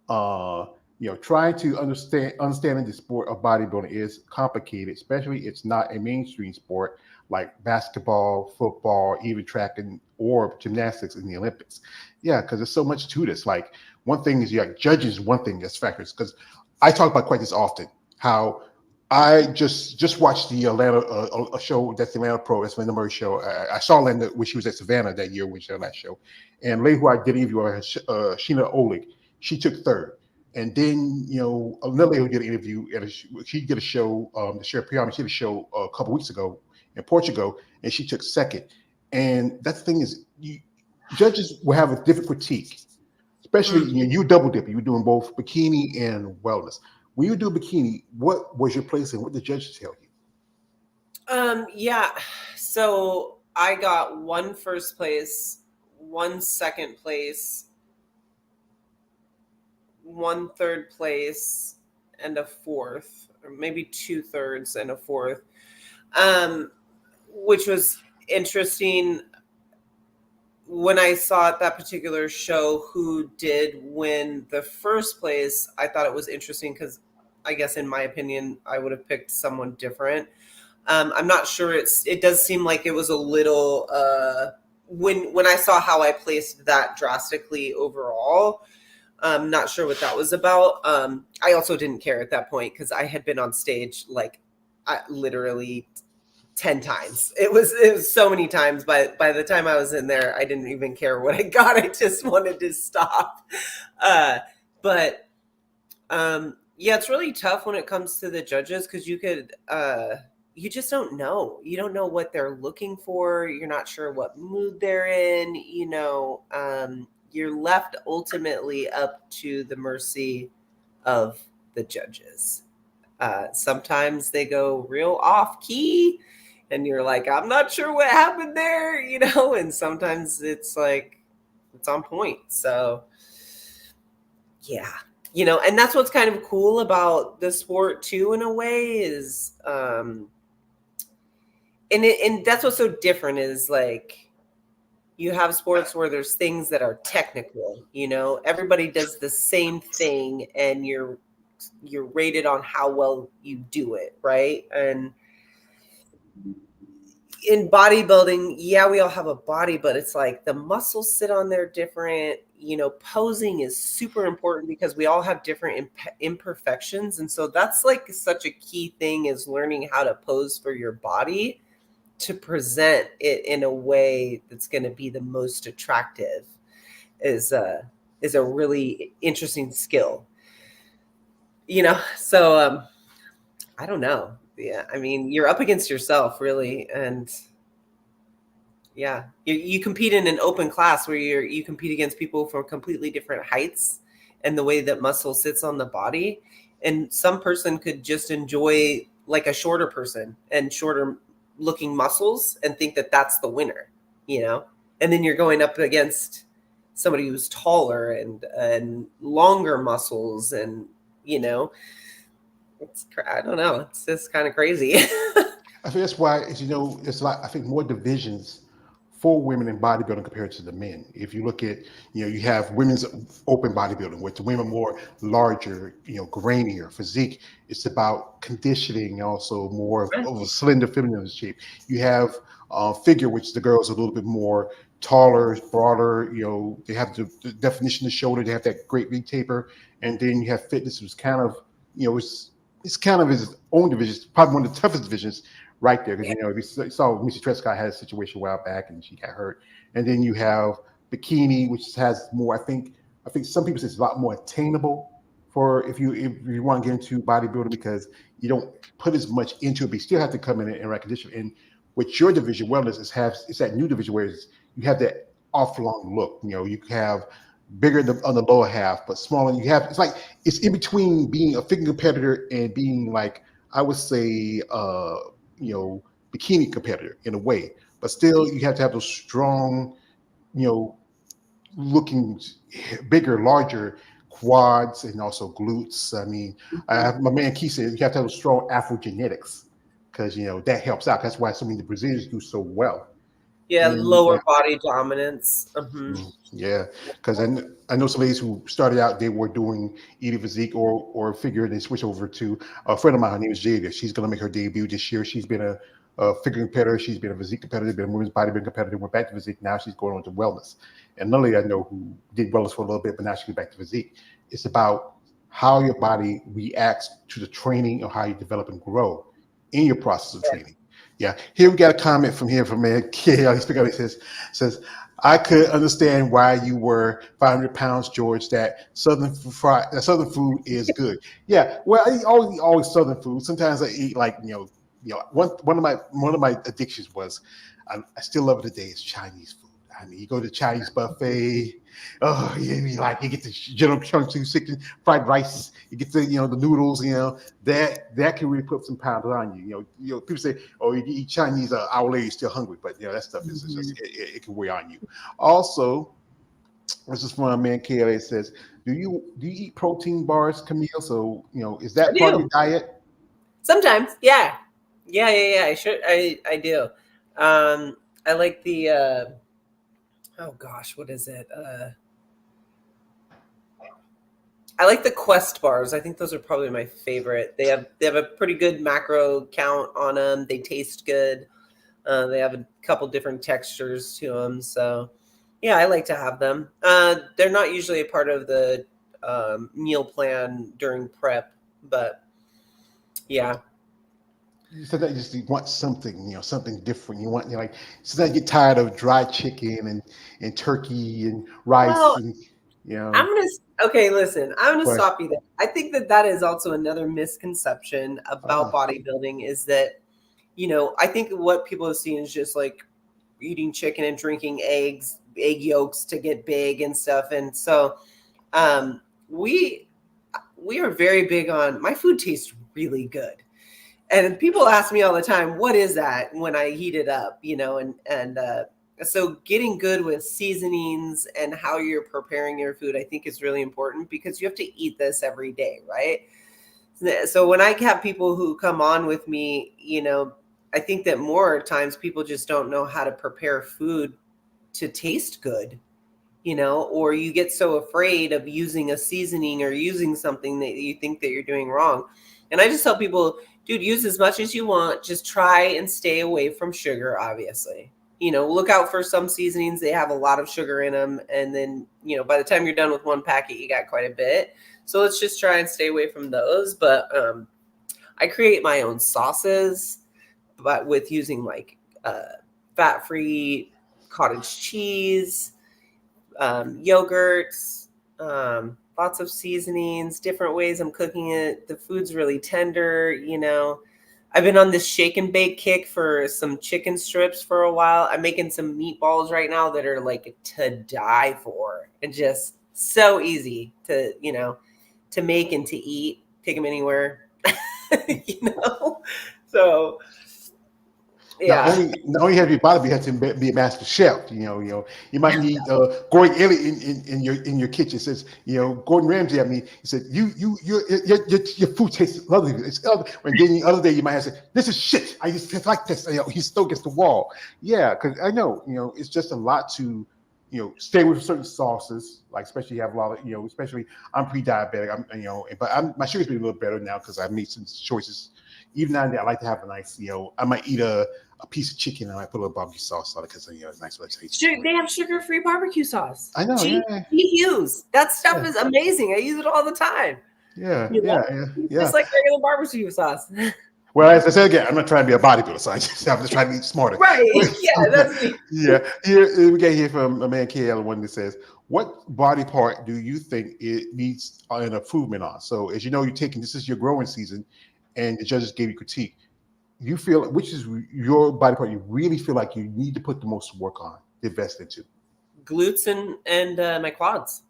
A: trying to understanding the sport of bodybuilding is complicated, especially it's not a mainstream sport like basketball, football, even track or gymnastics in the Olympics. Yeah, because there's so much to this. Like one thing is you got judges, one thing that's factors. Because I talk about quite this often, how I just watched the Atlanta a show that's the Atlanta Pro. That's Linda Murray show. I saw Linda when she was at Savannah that year, which was her last show. And lady who I did interview, Sheena Oleg, she took third. And then, another lady who did an interview she did a show, the Share PR, she did a show a couple weeks ago in Portugal, and she took second. And that's the thing is, judges will have a different critique, especially you double dipping. You're doing both bikini and wellness. When you do bikini, what was your place and what did the judges tell you?
B: Yeah. So I got 1 first place, 1 second place, 1 third place, and a 4th, or maybe 2/3 and a 4th, which was interesting. When I saw at that particular show who did win the first place, I thought it was interesting because I guess in my opinion, I would have picked someone different. I'm not sure. It does seem like it was a little when I saw how I placed that drastically overall. I'm not sure what that was about. I also didn't care at that point because I had been on stage literally 10 times. It was so many times. But by the time I was in there, I didn't even care what I got. I just wanted to stop. But yeah, it's really tough when it comes to the judges because you just don't know. You don't know what they're looking for. You're not sure what mood they're in. You're left ultimately up to the mercy of the judges. Sometimes they go real off key and you're like, I'm not sure what happened there, and sometimes it's like, it's on point. So yeah, and that's what's kind of cool about the sport too, in a way, is, and that's what's so different is like, you have sports where there's things that are technical, everybody does the same thing and you're rated on how well you do it. Right. And in bodybuilding, yeah, we all have a body, but it's like the muscles sit on there different. Posing is super important because we all have different imperfections. And so that's like such a key thing, is learning how to pose for your body to present it in a way that's going to be the most attractive is a really interesting skill, so I don't know. Yeah, I mean, you're up against yourself really, and yeah, you compete in an open class where you compete against people from completely different heights and the way that muscle sits on the body, and some person could just enjoy like a shorter person and shorter looking muscles and think that that's the winner, and then you're going up against somebody who's taller and longer muscles, and I don't know, it's just kind of crazy.
A: I think that's why, it's a lot. I think more divisions for women in bodybuilding compared to the men. If you look at, you have women's open bodybuilding, where the women more larger, grainier physique. It's about conditioning, also more of a slender feminine shape. You have figure, which the girls are a little bit more taller, broader. They have the definition of the shoulder. They have that great V taper, and then you have fitness, which kind of, it's kind of his own division. It's probably one of the toughest divisions right there. Because, if you saw Missy Trescott had a situation a while back and she got hurt. And then you have bikini, which has more, I think some people say it's a lot more attainable for if you want to get into bodybuilding, because you don't put as much into it, but you still have to come in and right condition. And with your division, wellness it's that new division where you have that off long look. You have bigger on the lower half, but smaller. It's in between being a figure competitor and being, like, I would say, bikini competitor in a way. But still, you have to have those strong, looking bigger, larger quads and also glutes. I mean, my man Keith said you have to have those strong Afrogenetics because that helps out. That's why so many of the Brazilians do so well.
B: Yeah, lower body dominance.
A: Yeah, because I know some ladies who started out, they were doing either physique or figure, and they switched over to a friend of mine. Her name is Jada. She's going to make her debut this year. She's been a figure competitor. She's been a physique competitor, been a women's bodybuilding competitor, went back to physique. Now she's going on to wellness. And another lady I know who did wellness for a little bit, but now she went back to physique. It's about how your body reacts to the training or how you develop and grow in your process of training. Yeah. Here we got a comment from man. He says, I could understand why you were 500 pounds, George. That Southern food is good. Yeah, well, I always eat always Southern food. Sometimes I eat like one of my addictions was I still love it today is Chinese food. I mean, you go to Chinese buffet. Oh, yeah, you get the General Chunks chicken, fried rice. You get the noodles. That can really put some pounds on you. People say, oh, you eat Chinese an hour later, you're still hungry, but that stuff is just it can weigh on you. Also, this is from a man KLA says, do you eat protein bars, Camille? So is
B: I
A: that part of your
B: do.
A: diet?
B: Sometimes, yeah. Yeah. I do. I like the oh gosh, what is it? I like the Quest bars. I think those are probably my favorite. They have a pretty good macro count on them. They taste good. They have a couple different textures to them. So, yeah, I like to have them. They're not usually a part of the meal plan during prep, but yeah.
A: You said that you just want something, something different. You want, sometimes you get tired of dry chicken and turkey and rice
B: Well,
A: and,
B: okay, listen, I'm gonna
A: but,
B: stop you there. I think that is also another misconception about
A: oh,
B: bodybuilding is that, I think what people have seen is just like eating chicken and drinking egg yolks to get big and stuff. And so we are very big on my food tastes really good. And people ask me all the time, what is that when I heat it up, and so getting good with seasonings and how you're preparing your food, I think is really important because you have to eat this every day, right? So when I have people who come on with me, I think that more times people just don't know how to prepare food to taste good, or you get so afraid of using a seasoning or using something that you think that you're doing wrong. And I just tell people, dude, use as much as you want. Just try and stay away from sugar, obviously. Look out for some seasonings. They have a lot of sugar in them. And then, by the time you're done with one packet, you got quite a bit. So let's just try and stay away from those. But I create my own sauces, but with using like fat-free cottage cheese, yogurts, lots of seasonings, different ways I'm cooking it. The food's really tender, I've been on this shake and bake kick for some chicken strips for a while. I'm making some meatballs right now that are like to die for and just so easy to, to make and to eat. Take them anywhere, So yeah.
A: Not only have you body, you have to be a master chef. You might need Gordon Elliott in your kitchen. Says, Gordon Ramsay. I mean, he said, your food tastes lovely. It's other. And then the other day you might have said, this is shit. I just taste like this. He still gets the wall. Yeah, because I know, it's just a lot to, stay with certain sauces. Like especially you have a lot of, especially I'm pre-diabetic. But my sugar's been a little better now because I made some choices. Even now, I like to have a nice, I might eat a piece of chicken and I might put a little barbecue sauce on it because it's nice little taste.
B: They have sugar-free barbecue sauce.
A: I know.
B: Use that stuff is amazing. I use it all the time.
A: Yeah.
B: Just like regular barbecue sauce.
A: Well, as I said again, I'm not trying to be a bodybuilder, so I'm just trying to eat smarter.
B: Right. Yeah, that's me.
A: Yeah. Here we get here from a man KL1 that says, what body part do you think it needs an improvement on? So as you know, this is your growing season and the judges gave you critique. You feel which is your body part you really feel like you need to put the most work on, invest into?
B: Glutes and my quads.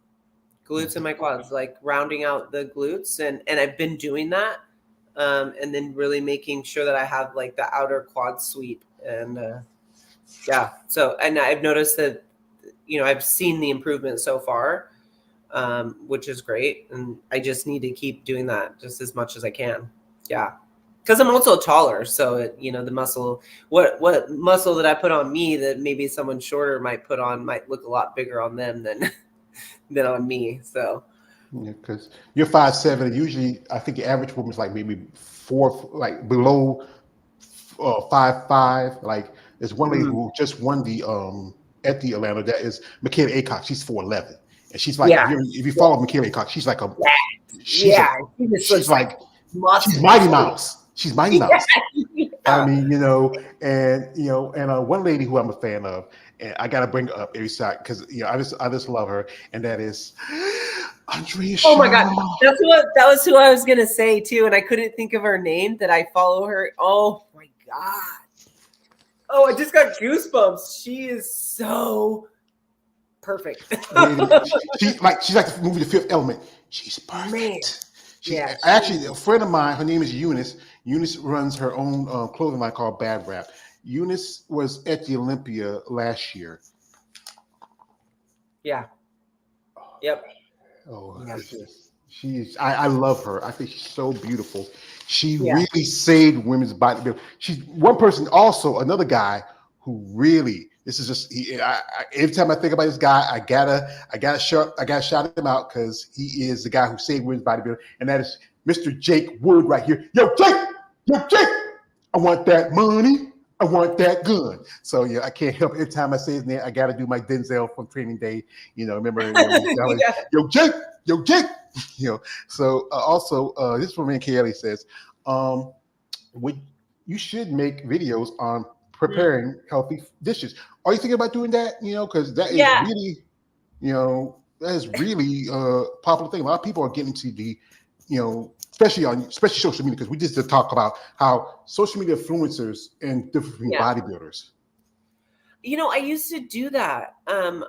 B: Glutes and my quads, like rounding out the glutes. And I've been doing that. And then really making sure that I have like the outer quad sweep. And so, and I've noticed that, I've seen the improvement so far, which is great. And I just need to keep doing that just as much as I can. Yeah. Because I'm also taller. So, the muscle, what muscle that I put on me that maybe someone shorter might put on might look a lot bigger on them than on me. So.
A: Yeah, because you're 5'7", and usually I think the average woman's like maybe 4, like below 5'5". Like there's one lady who just won the at the Atlanta. That is Michaela Aycock. She's 4'11", and she's like if you follow Michaela Aycock, she's like she's like she's Mighty Mouse. She's Mighty Mouse. I mean, and one lady who I'm a fan of, and I gotta bring her up every shot because I just love her, and that is Andrea
B: Oh my God.
A: Shaw.
B: That was who I was gonna say too, and I couldn't think of her name. That I follow her. Oh my God. Oh, I just got goosebumps. She is so perfect.
A: She's like the movie The Fifth Element. She's perfect.
B: Man.
A: She
B: Yeah,
A: actually a friend of mine. Her name is Eunice. Eunice runs her own clothing line called Bad Rap. Eunice was at the Olympia last year.
B: Yeah. Yep.
A: Oh,
B: Yeah.
A: she's. I love her. I think she's so beautiful. She
B: Yeah.
A: really saved women's bodybuilding. She's one person. Also, another guy who really. This is just. Every time I think about this guy, I gotta shout him out because he is the guy who saved women's bodybuilding, and that is Mr. Jake Wood right here. Yo, Jake. I want that money. I want that gun. So I can't help it. Every time I say his name, I got to do my Denzel from Training Day. Remember?
B: Yeah.
A: Yo, Jake. So also, this is from me and Kelly says, you should make videos on preparing healthy dishes. Are you thinking about doing that? Because that is really, that is really a popular thing. A lot of people are getting to the, especially social media, because we just talk about how social media influencers and different bodybuilders.
B: I used to do that. And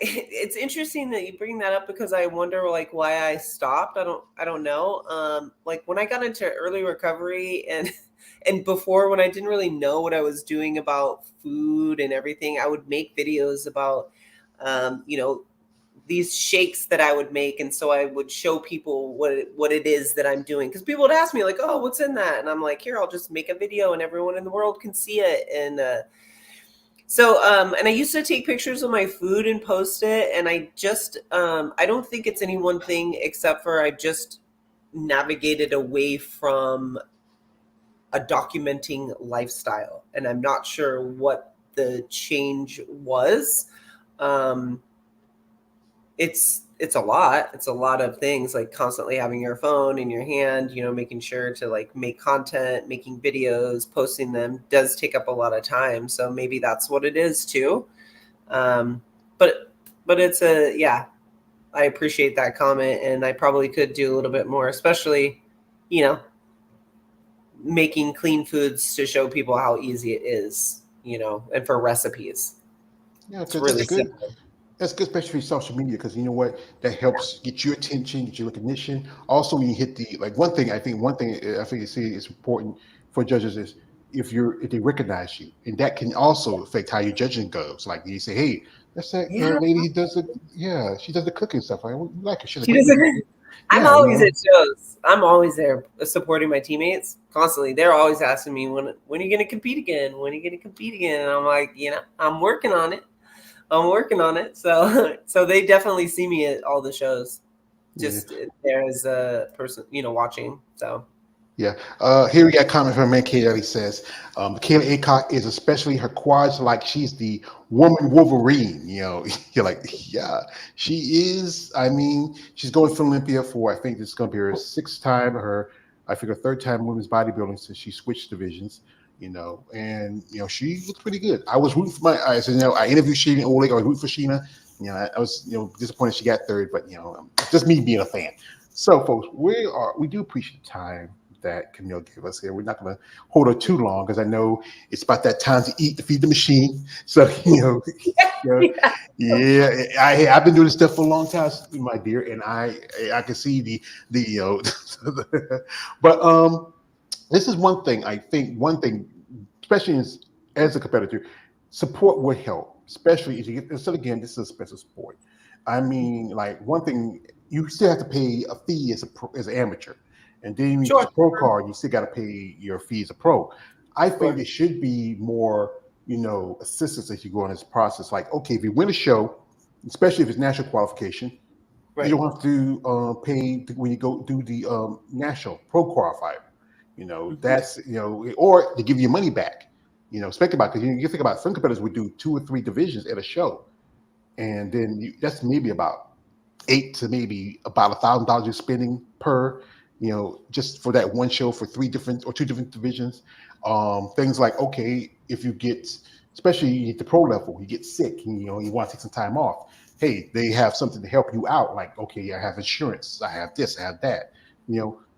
B: it's interesting that you bring that up because I wonder why I stopped. I don't know. When I got into early recovery and before, when I didn't really know what I was doing about food and everything, I would make videos about, these shakes that I would make. And so I would show people what it is that I'm doing. Because people would ask me oh, what's in that? And I'm like, here, I'll just make a video and everyone in the world can see it. And and I used to take pictures of my food and post it. And I just, I don't think it's any one thing except for I just navigated away from a documenting lifestyle. And I'm not sure what the change was. It's a lot. It's a lot of things, like constantly having your phone in your hand, making sure to make content, making videos, posting them does take up a lot of time. So maybe that's what it is too. But it's I appreciate that comment, and I probably could do a little bit more, especially, making clean foods to show people how easy it is, and for recipes.
A: Yeah,
B: It's
A: because
B: really
A: that's good.
B: simple.
A: That's good, especially social media, because you know what? That helps get your attention, get your recognition. Also, when you hit the one thing I think you see is important for judges is if they recognize you, and that can also affect how your judging goes. Like you say, hey, that's that
B: Yeah.
A: lady who does she does the cooking stuff. I like her. She's a
B: She
A: great
B: doesn't. I'm
A: yeah,
B: always at shows. I'm always there supporting my teammates constantly. They're always asking me when are you going to compete again? When are you going to compete again? And I'm like, I'm working on it. So they definitely see me at all the shows. Just there as a person, watching. So.
A: Yeah. Here we got a comment from Kaylee says, Kayla Acock is especially her quads like she's the woman Wolverine. You're like, yeah, she is. I mean, she's going for Olympia for, I think this is going to be her sixth time, third time women's bodybuilding since she switched divisions. And she looks pretty good. I was rooting for I interviewed Sheena Oleg. I was rooting for Sheena. I was disappointed she got third, but just me being a fan. So, folks, we do appreciate the time that Camille gave us here. We're not going to hold her too long because I know it's about that time to eat to feed the machine. So I've been doing this stuff for a long time, my dear, and I can see the but this is one thing I think. One thing, especially as a competitor, support would help, especially if you get. Instead, again, this is a special sport. I mean, one thing, you still have to pay a fee as an amateur. And then you get your pro card, you still got to pay your fee as a pro. I think there should be more, assistance as you go on this process. Like, okay, if you win a show, especially if it's national qualification, you don't have to pay when you go do the national pro qualifier. That's or they give you money back. Think about because you think about some competitors would do 2 or 3 divisions at a show, and then that's maybe about $800 to maybe about $1,000 you're spending per. Just for that one show for 3 different or 2 different divisions. Things like, okay, if you get especially at the pro level, you get sick and you want to take some time off. Hey, they have something to help you out. Like, okay, I have insurance, I have this, I have that.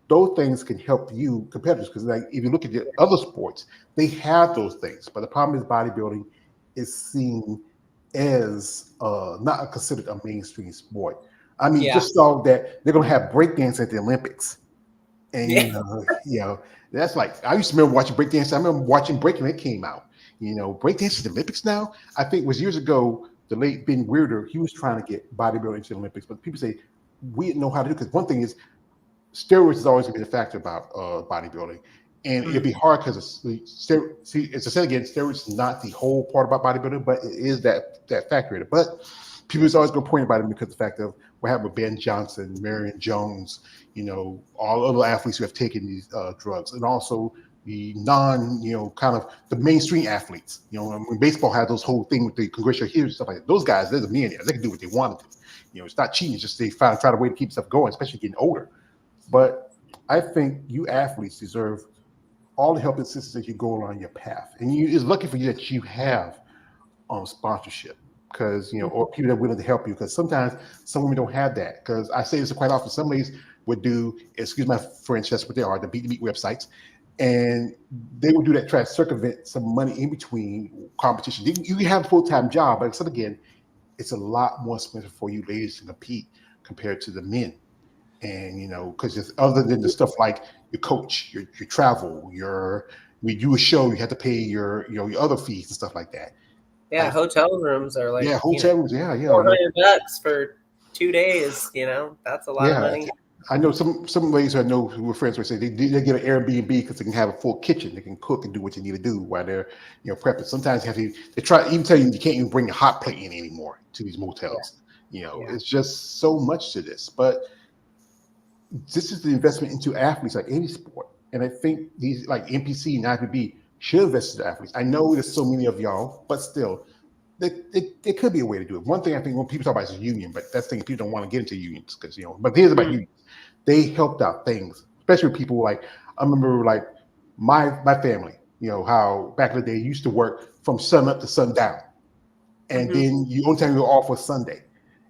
A: Those things can help you competitors because, like, if you look at the other sports, they have those things. But the problem is bodybuilding is seen as not considered a mainstream sport. I mean,
B: Yeah.
A: just saw that they're going to have breakdance at the Olympics. And
B: Yeah.
A: that's like, I used to remember watching breakdance. I remember watching breaking when it came out. Breakdance at the Olympics now. I think it was years ago. The late Ben Weirder, he was trying to get bodybuilding into the Olympics, but people say we didn't know how to do it because one thing is steroids is always going to be a factor about bodybuilding, and it'd be hard because as I said again, steroids is not the whole part about bodybuilding, but it is that factor in it. But people is always going to point about it because of the fact of what happened with Ben Johnson, Marion Jones, all other athletes who have taken these drugs, and also the kind of the mainstream athletes. When baseball had those whole thing with the congressional hearings and stuff like that, those guys, they're the millionaires. They can do what they want to do. It's not cheating. It's just they try a way to keep stuff going, especially getting older. But I think you athletes deserve all the help and assistance that you go along your path. And it's lucky for you that you have sponsorship because, or people that are willing to help you. Because sometimes some women don't have that. Because I say this quite often, some ladies would do, excuse my French, that's what they are, the beat websites. And they would do that, try to circumvent some money in between competition. You can have a full-time job, but again, it's a lot more expensive for you ladies to compete compared to the men. And because other than the stuff like your coach, your travel, we do a show, you have to pay your other fees and stuff like that.
B: Yeah, hotel rooms are like
A: hotel rooms,
B: $400 for 2 days. That's a lot of money.
A: I know some ladies I know who were friends would say they get an Airbnb because they can have a full kitchen, they can cook and do what you need to do while they're prepping. Sometimes they try even tell you can't even bring a hot plate in anymore to these motels. It's just so much to this, but this is the investment into athletes like any sport. And I think these like NPC and IFBB should invest in athletes. I know there's so many of y'all, but still, there could be a way to do it. One thing I think when people talk about is union, but that's the thing, people don't want to get into unions because, but here's about unions. They helped out things, especially with people like, I remember like my family, how back in the day you used to work from sun up to sundown. And then the only time you were off was Sunday.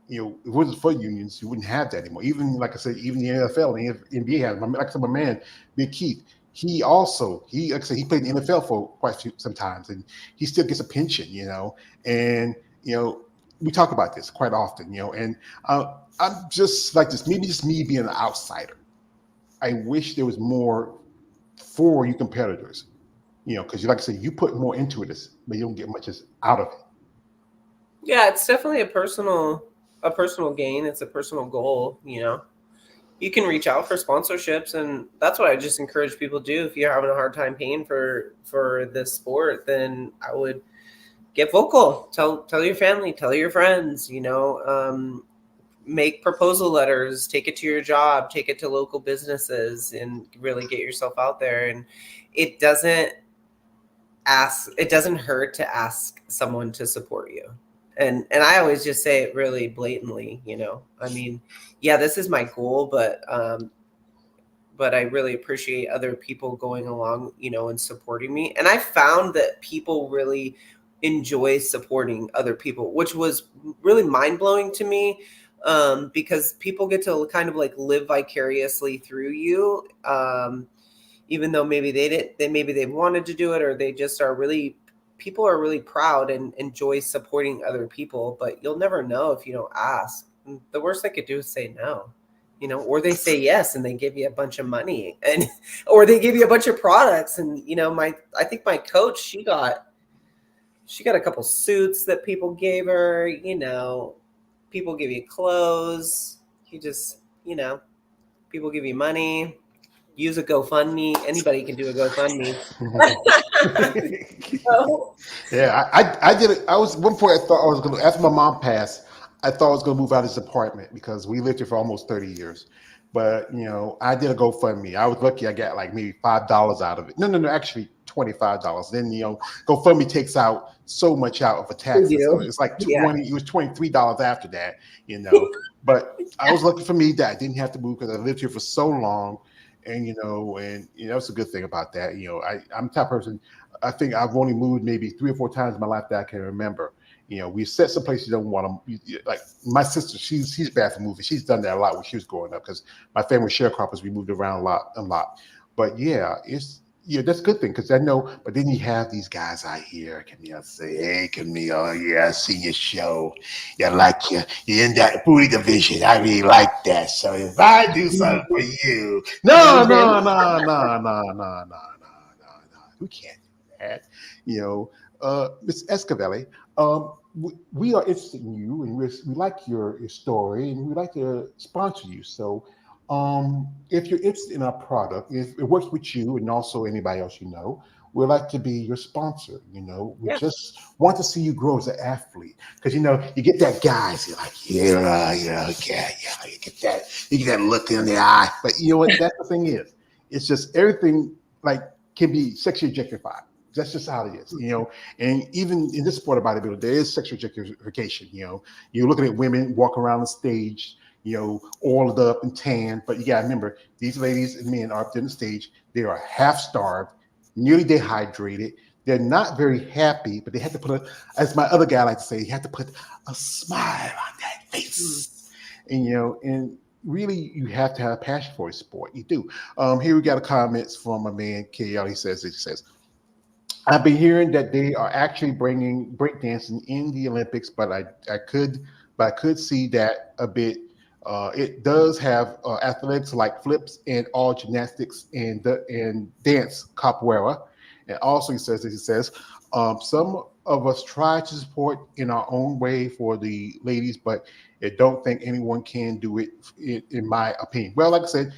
A: If it wasn't for unions, you wouldn't have that anymore. Even like I said, even the NFL and the NBA has. Like I said, my man, Big Keith, he like I said, he played in the NFL for sometimes, and he still gets a pension, And we talk about this quite often, And I'm just like this. Maybe just me being an outsider. I wish there was more for you competitors, because like I said, you put more into it, but you don't get much out of it.
B: Yeah, it's definitely a personal gain. It's a personal goal. You can reach out for sponsorships, and that's what I just encourage people to do. If you're having a hard time paying for this sport, then I would get vocal. Tell your family, tell your friends. Make proposal letters, take it to your job, take it to local businesses, and really get yourself out there. And it doesn't hurt to ask someone to support you. And I always just say it really blatantly, I mean, yeah, this is my goal, but I really appreciate other people going along, and supporting me. And I found that people really enjoy supporting other people, which was really mind blowing to me, because people get to kind of like live vicariously through you, even though maybe they wanted to do it, or they just are really. People are really proud and enjoy supporting other people, but you'll never know if you don't ask. And the worst they could do is say no, or they say yes and they give you a bunch of money, or they give you a bunch of products. And I think my coach, she got a couple suits that people gave her. People give you clothes. You just people give you money. Use a GoFundMe. Anybody can do a GoFundMe.
A: Yeah, I did it. I was at one point I thought I was going to, after my mom passed, I thought I was going to move out of this apartment because we lived here for almost 30 years. But I did a GoFundMe. I was lucky. I got like maybe $5 out of it. No, actually $25. Then GoFundMe takes out so much out of a taxes. So it's like it was $23 after that. But I was lucky for me that I didn't have to move because I lived here for so long. And that's a good thing about that. I'm the type of person. I think I've only moved maybe 3 or 4 times in my life that I can remember. We set some places you don't want to. Like my sister, she's bad for moving. She's done that a lot when she was growing up because my family was sharecroppers. We moved around a lot. But yeah, that's a good thing because I know. But then you have these guys out here, Camille, say, "Hey, Camille, yeah, I see your show. Yeah, like you're in that booty division. I really like that. So if I do something for you, no, no, no, no, no, no, no, no, no, we can't do that. Miss Esquivel, we are interested in you, and we like your story, and we like to sponsor you. So, if you're interested in our product, if it works with you and also anybody else we'd like to be your sponsor. We
B: Yeah.
A: just want to see you grow as an athlete because you get that guy, so you're like, you get that look in the eye. But you know what? That's the thing is, it's just everything like can be sexually objectified. That's just how it is, And even in this sport of bodybuilding, there is sexual objectification. You're looking at women walking around the stage, oiled up and tan. But you got to remember, these ladies and men are up there on the stage. They are half starved, nearly dehydrated. They're not very happy, but they have to put as my other guy likes to say, you have to put a smile on that face. And really, you have to have a passion for a sport. You do. Here we got a comments from a man, KL. He says, I've been hearing that they are actually bringing breakdancing in the Olympics, but I could see that a bit. It does have athletics like flips and all gymnastics and dance capoeira. And also, he says, some of us try to support in our own way for the ladies, but I don't think anyone can do it, in my opinion. Well, like I said,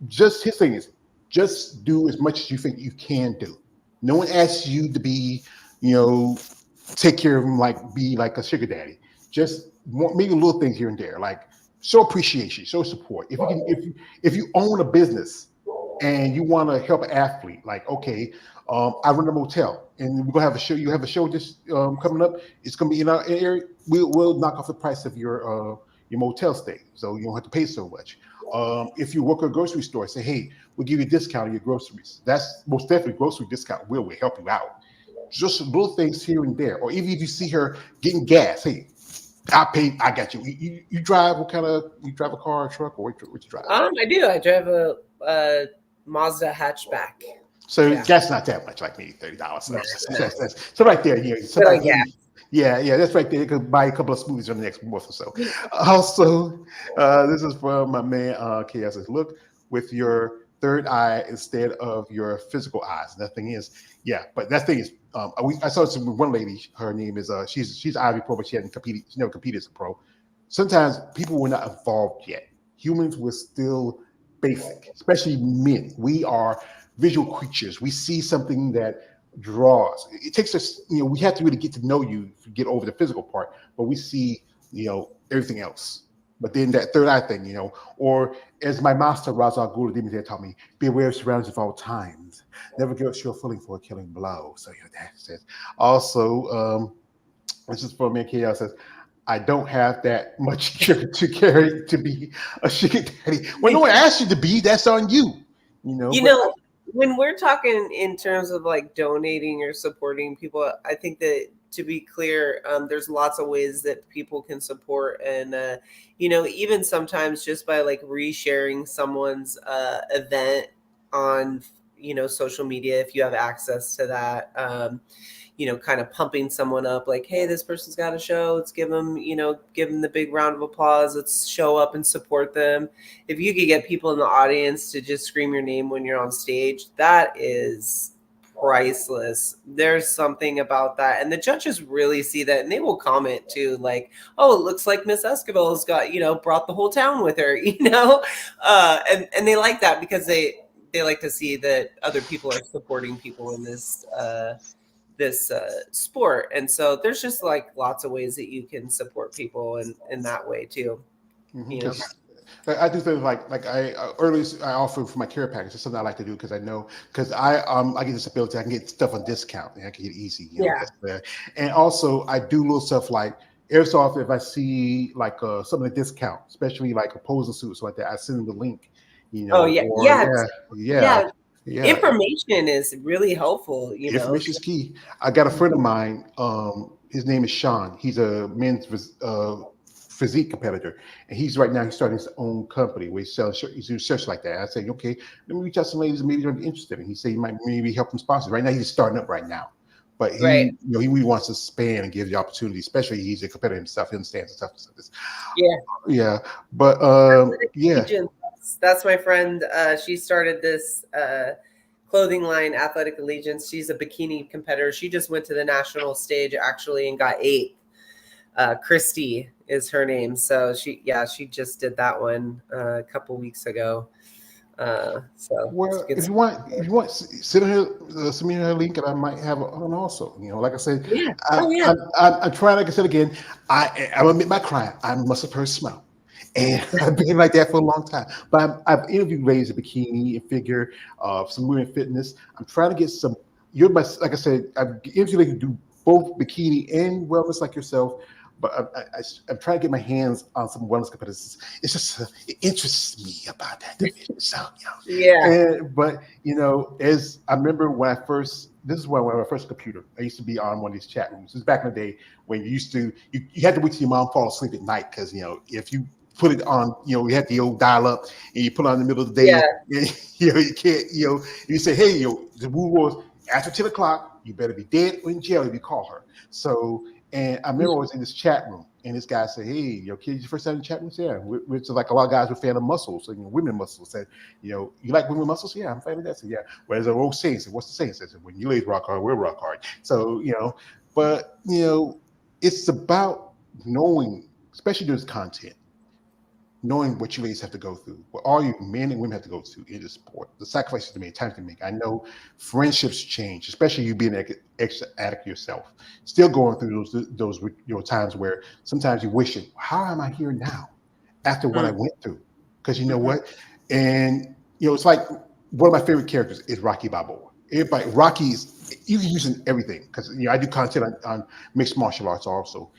A: just his thing is just do as much as you think you can do. No one asks you to be, take care of them be like a sugar daddy. Just maybe little things here and there, like show appreciation, show support. If you own a business and you want to help an athlete, like okay, I run a motel and we're gonna have a show. You have a show this coming up. It's gonna be in our area. We'll knock off the price of your motel stay, so you don't have to pay so much. If you work at a grocery store, say, hey, we'll give you a discount on your groceries. That's most definitely grocery discount. Will help you out. Just little things here and there. Or even if you see her getting gas, hey, I got you. You drive you drive a car or truck, or what you drive?
B: I do. I drive a Mazda hatchback.
A: So that's not that much, like maybe $30. So right there, that's right there. You could buy a couple of smoothies in the next month or so. Also, this is from my man KS says, look with your third eye instead of your physical eyes. And that thing is, but that thing is, I saw this with one lady. Her name is she's Ivy Pro, but she never competed as a pro. Sometimes people were not evolved yet. Humans were still basic, especially men. We are visual creatures. We see something that draws. It takes us, we have to really get to know you to get over the physical part, but we see, everything else. But then that third eye thing, or as my master Raza Guru Dimitri taught me, be aware of surroundings at all times. Never give us your feeling for a killing blow. So that says. Also, this is for me. KL says, I don't have that much to carry to be a sugar daddy. When no one asks you to be, that's on you.
B: When we're talking in terms of like donating or supporting people, I think that to be clear, there's lots of ways that people can support. And, even sometimes just by like resharing someone's event on, social media, if you have access to that, kind of pumping someone up like, hey, this person's got a show. Let's give them the big round of applause. Let's show up and support them. If you could get people in the audience to just scream your name when you're on stage, that is priceless. There's something about that. And the judges really see that, and they will comment too, like, oh, it looks like Miss Esquivel's got, brought the whole town with her, and they like that because they like to see that other people are supporting people in this sport. And so there's just like lots of ways that you can support people in that way too.
A: Mm-hmm. I do things like I early I offer for my care package. It's something I like to do because I know because I get this ability. I can get stuff on discount and I can get it easy. And also I do little stuff like every so often if I see like some of the discount, especially like a posing suits like that, I send them the link.
B: Oh yeah,
A: or
B: yeah,
A: yeah,
B: yeah.
A: yeah.
B: Information is really helpful,
A: Information is key. I got a friend of mine. His name is Sean. He's a men's physique competitor, and he's starting his own company where he sells he's doing shirts like that. I say, okay, let me reach out to some ladies maybe they're interested. And he said he might maybe help them sponsor. Right now he's starting up right now, but
B: Right.
A: he really wants to expand and give the opportunity. Especially he's a competitor himself. He understands stuff.
B: Yeah.
A: Yeah, but yeah.
B: Allegiance. That's my friend. She started this clothing line, Athletic Allegiance. She's a bikini competitor. She just went to the national stage actually and got 8th. Christy is her name. So she just did that one a couple weeks ago. So
A: Well, if you want, send me her link, and I might have one also. Like I said,
B: yeah. Oh yeah.
A: I'm trying. Like I said again, I'm admit my crime. I must have heard smell, and I've been like that for a long time. But I've interviewed ladies in bikini and figure, some women in fitness. I'm trying to get some. Like I said, I've interviewed ladies who do both bikini and wellness, like yourself. But I'm trying to get my hands on some wellness competitors. It's just it interests me about that division. So
B: Yeah.
A: but as I remember when this is when I first computer. I used to be on one of these chat rooms. This is back in the day when you used to you had to wait till your mom fall asleep at night because if you put it on, you had the old dial up and you put it on in the middle of the day.
B: Yeah.
A: You can't. You say, hey, the rule was after 10 o'clock, you better be dead or in jail if you call her. So. And I remember I was in this chat room, and this guy said, "Hey, kid, your first time in the chat room?" Yeah, which is like a lot of guys were fan of muscles, so women muscles. Said, you like women muscles? Yeah, I'm a fan of that. So yeah. Whereas the old saying said, "What's the saying?" Says, "When you ladies rock hard, we'll rock hard." So but it's about knowing, especially doing content, knowing what you ladies have to go through, what all you men and women have to go through in the sport, the sacrifices to make, time to make. I know friendships change, especially you being an ex-addict yourself, still going through those times where sometimes you wish, how am I here now after what I went through? Because you know what, and it's like one of my favorite characters is Rocky Balboa. Everybody, Rocky's you can use in everything because I do content on mixed martial arts also.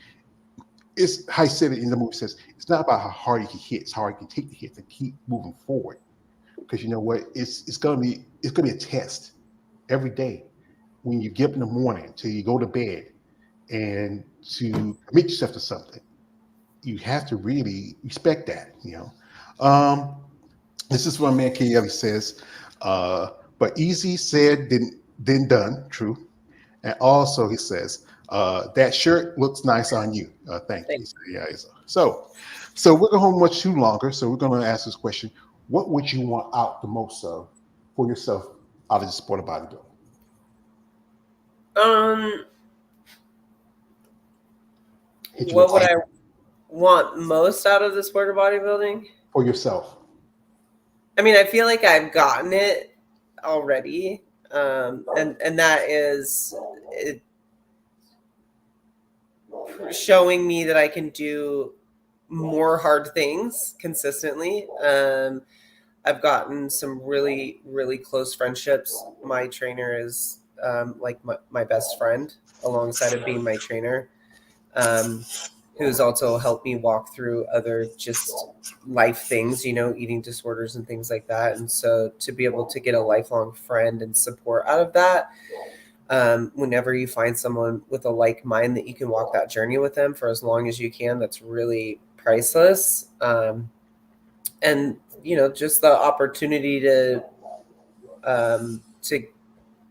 A: It's how I said it in the movie says it's not about how hard you can hit, it's how hard you can take the hits and keep moving forward. Because you know what, it's gonna be a test every day when you get up in the morning till you go to bed, and to commit yourself to something. You have to really respect that. This is what man Kelly says. But easy said than done. True. And also, he says, that shirt looks nice on you. Thank you.
B: Thanks.
A: Yeah. So we're going home much too longer. So we're going to ask this question. What would you want out the most of for yourself out of the sport of bodybuilding?
B: What would I want most out of the sport of bodybuilding?
A: For yourself.
B: I mean, I feel like I've gotten it already. And that is it, showing me that I can do more hard things consistently. I've gotten some really, really close friendships. My trainer is like my best friend alongside of being my trainer, who's also helped me walk through other just life things, eating disorders and things like that. And so to be able to get a lifelong friend and support out of that, whenever you find someone with a like mind that you can walk that journey with them for as long as you can, that's really priceless. And just the opportunity to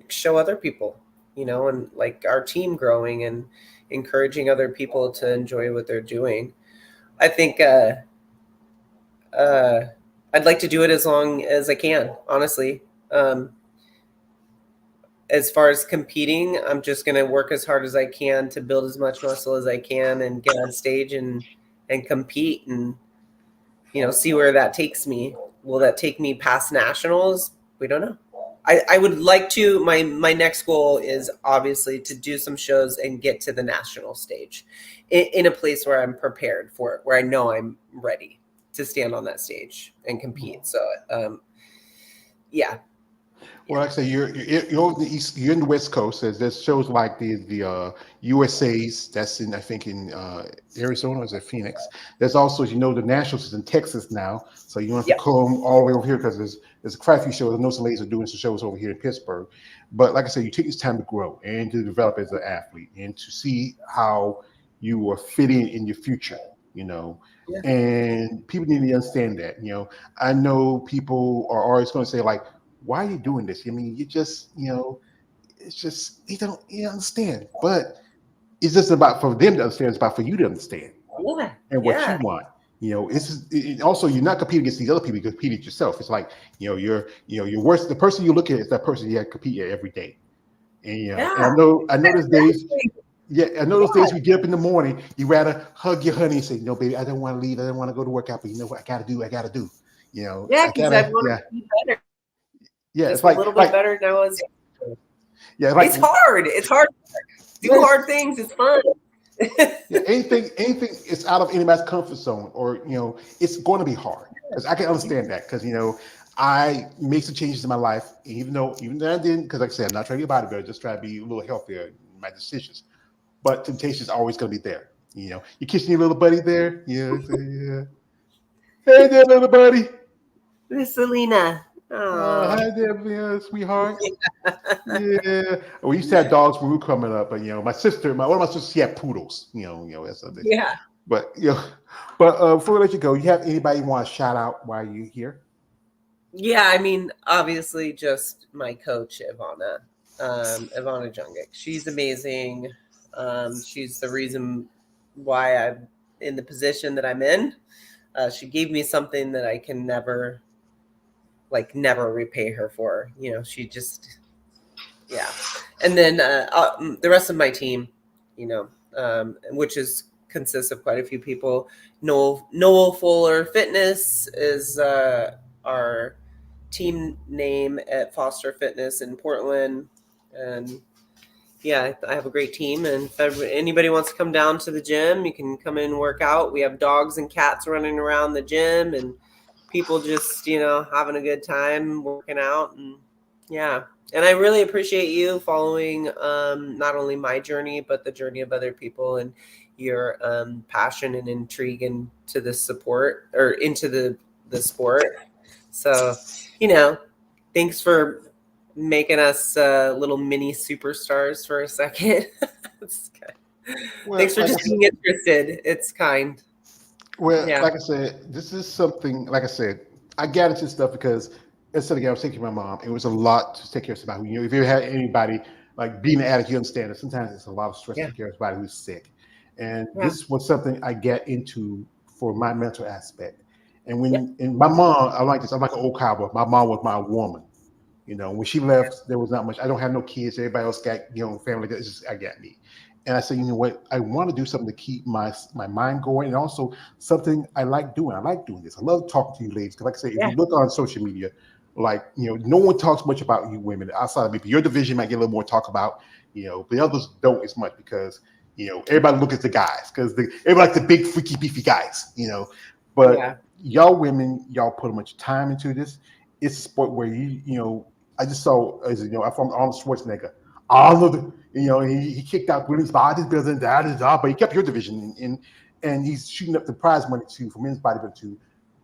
B: show other people, and like our team growing and encouraging other people to enjoy what they're doing. I think I'd like to do it as long as I can, honestly. As far as competing, I'm just going to work as hard as I can to build as much muscle as I can and get on stage and compete and, see where that takes me. Will that take me past nationals? We don't know. I would like to, my next goal is obviously to do some shows and get to the national stage in a place where I'm prepared for it, where I know I'm ready to stand on that stage and compete. So, yeah.
A: Well, like I say, you're over the east, you're in the West Coast. There's shows like the USA's. That's in, I think, in Arizona, or is it Phoenix? There's also, as you know, the Nationals is in Texas now, so you don't have to
B: Yep.
A: come all the way over here because there's quite a few shows. I know some ladies are doing some shows over here in Pittsburgh, but like I said, you take this time to grow and to develop as an athlete and to see how you are fitting in your future. You know,
B: Yeah.
A: and people need to understand that. You know, I know people are always going to say like, why are you doing this? I mean, you just, it's just you don't understand. But it's just about for them to understand. It's about for you to understand
B: Yeah.
A: and what you
B: Yeah.
A: want. Also you're not competing against these other people. You compete against yourself. It's like you're worse. The person you look at is that person you have to compete at every day. And and
B: Yeah.
A: I know those days.
B: Exactly.
A: Yeah, I know those
B: Yeah.
A: days we get up in the morning. You rather hug your honey and say, "No, baby, I don't want to leave. I don't want to go to work out, but you know what? I gotta do. I gotta do.
B: Yeah,
A: I
B: because I
A: gotta.
B: want
A: Yeah,
B: to be better,
A: yeah. It's
B: just a little bit better now.
A: yeah, like
B: It's hard. It's hard. Do
A: yes,
B: hard things. It's fun.
A: yeah, anything is out of anybody's comfort zone, or it's going to be hard because I can understand that because I made some changes in my life, even though I didn't, because like I said, I'm not trying to be a bodybuilder, just try to be a little healthier in my decisions. But temptation is always going to be there. You're kissing your little buddy there. Yeah, yeah. Hey there, little buddy.
B: Miss Selena. Oh.
A: Hi there, sweetheart. Yeah, we used to have dogs when we were coming up, but my sister, one of my sisters, she had poodles. That's something.
B: Yeah.
A: But before we let you go, you have anybody you want to shout out while you're here?
B: Yeah, I mean, obviously, just my coach, Ivana, Ivana Jungic. She's amazing. She's the reason why I'm in the position that I'm in. She gave me something that I can never repay her for. She just, yeah. And then the rest of my team, which consists of quite a few people. Noel Fuller Fitness is our team name at Foster Fitness in Portland. And yeah, I have a great team. And if anybody wants to come down to the gym, you can come in and work out. We have dogs and cats running around the gym and people just, having a good time working out. And yeah. And I really appreciate you following not only my journey, but the journey of other people and your passion and intrigue into the support or into the sport. So, thanks for making us little mini superstars for a second.
A: Well,
B: Thanks for just being interested. It's kind.
A: Well,
B: Yeah.
A: like I said, this is something. Like I said, I got into stuff because instead of I was taking my mom, it was a lot to take care of somebody. If you had anybody like being an addict, you understand that sometimes it's a lot of stress to take care of somebody who's sick. And this was something I get into for my mental aspect. And and my mom, I'm like this. I'm like an old cowboy. My mom was my woman. When she left, there was not much. I don't have no kids. Everybody else got family. It's just I got me. And I said, you know what? I want to do something to keep my mind going, and also something I like doing. I like doing this. I love talking to you ladies because, like I say, if you look on social media, like no one talks much about you women outside of maybe your division might get a little more talk about, but the others don't as much because everybody look at the guys because everybody like the big freaky beefy guys, But y'all women, y'all put much time into this. It's a sport where I just saw I'm from Arnold Schwarzenegger. All of the he kicked out Williams bodybuilding, but he kept your division and he's shooting up the prize money for men's bodybuilding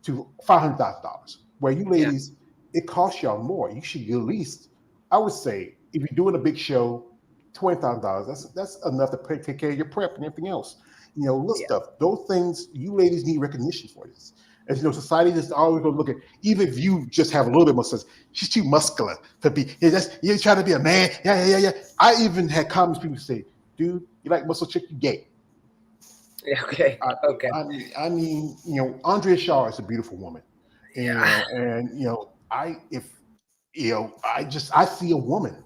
A: to $500,000. Where you ladies, it costs y'all more. You should at least, I would say, if you're doing a big show, $20,000. That's enough to take care of your prep and everything else. Little stuff. Those things, you ladies need recognition for this. As society just always gonna look at, even if you just have a little bit more sense, she's too muscular to be. You're trying to be a man. Yeah. I even had comments people say, "Dude, you like muscle chick? You gay."
B: Okay. Okay.
A: I mean, Andrea Shaw is a beautiful woman, and I see a woman.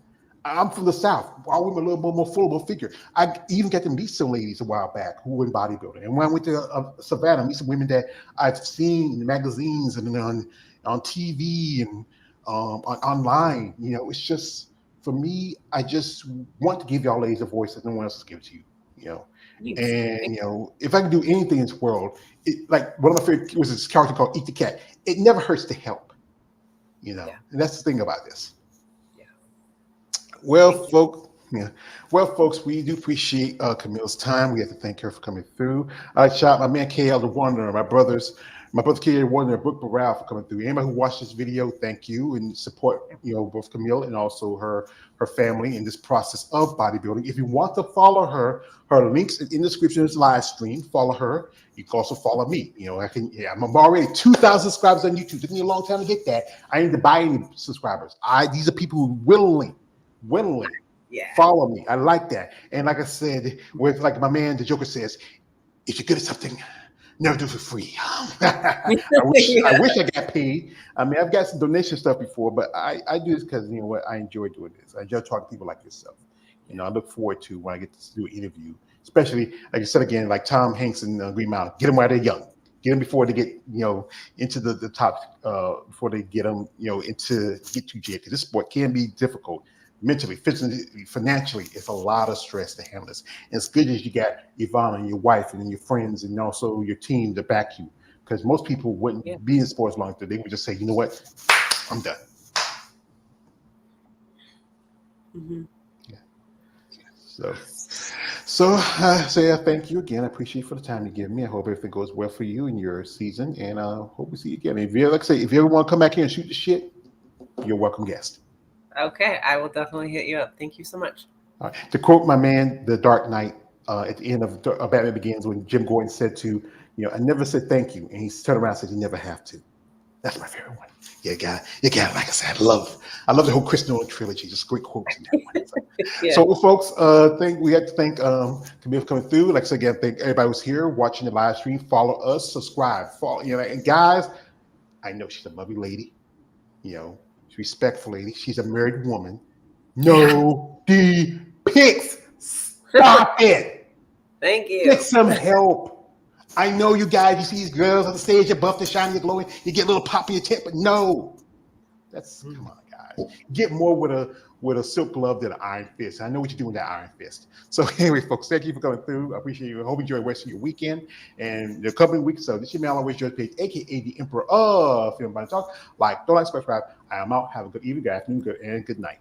A: I'm from the South. All women a little bit more full figure. I even got to meet some ladies a while back who were in bodybuilding. And when I went to Savannah, I meet some women that I've seen in magazines and on TV and online. It's just, for me, I just want to give y'all ladies a voice that no one else has given to you. And if I can do anything in this world, like one of my favorite was this character called Eat the Cat. It never hurts to help. And that's the thing about this. Well, folks, yeah. Well, folks, we do appreciate Camille's time. We have to thank her for coming through. I shout my man KL the Wanderer, my brother KL the Wanderer, Brooke Burrell for coming through. Anybody who watched this video, thank you and support, both Camille and also her family in this process of bodybuilding. If you want to follow her links in the description of this live stream. Follow her. You can also follow me. I'm already 2,000 subscribers on YouTube. It took me a long time to get that. I need to buy any subscribers. These are people who willingly follow me. I like that. And like I said, with like my man the Joker says, if you're good at something, never do it for free. I wish I got paid. I mean, I've got some donation stuff before, but I do this because you know what, I enjoy doing this. I enjoy talking to people like yourself. I look forward to when I get to do an interview, especially like I said again, like Tom Hanks and Green Mountain. Get them while they're young. Get them before they get into the top, before they get them into get too jaded. This sport can be difficult. Mentally, physically, financially, it's a lot of stress to handle this. And it's good as you got Ivana and your wife and then your friends and also your team to back you. Because most people wouldn't be in sports long term. They would just say, you know what, I'm done.
B: Mm-hmm.
A: So thank you again. I appreciate you for the time you give me. I hope everything goes well for you in your season. And I hope we see you again. If you ever want to come back here and shoot the shit, you're a welcome guest.
B: Okay, I will definitely hit you up. Thank you so much.
A: All right. To quote my man, The Dark Knight, at the end of Batman Begins, when Jim Gordon said I never said thank you, and he turned around and said, you never have to. That's my favorite one. You got like I said, I love the whole Chris Nolan trilogy. Just great quotes in that one. So, folks, we had to thank Camille for coming through. Like I said again, thank everybody who's here watching the live stream. Follow us, subscribe, follow. And guys, I know she's a lovely lady. Respectful lady. She's a married woman. No pics. Stop it.
B: Thank you.
A: Get some help. I know you guys, you see these girls on the stage, you're buffed and shiny, you're glowing, you get a little pop in your tip, but no. Come on, guys. Get more with a silk glove than an iron fist. I know what you're doing with that iron fist. So anyway, folks, thank you for coming through. I appreciate you. I hope you enjoy the rest of your weekend and the coming week. So this is your man, Always George Page, aka the Emperor of Film Body Talk. Don't like, subscribe. I am out. Have a good evening, good afternoon, good night.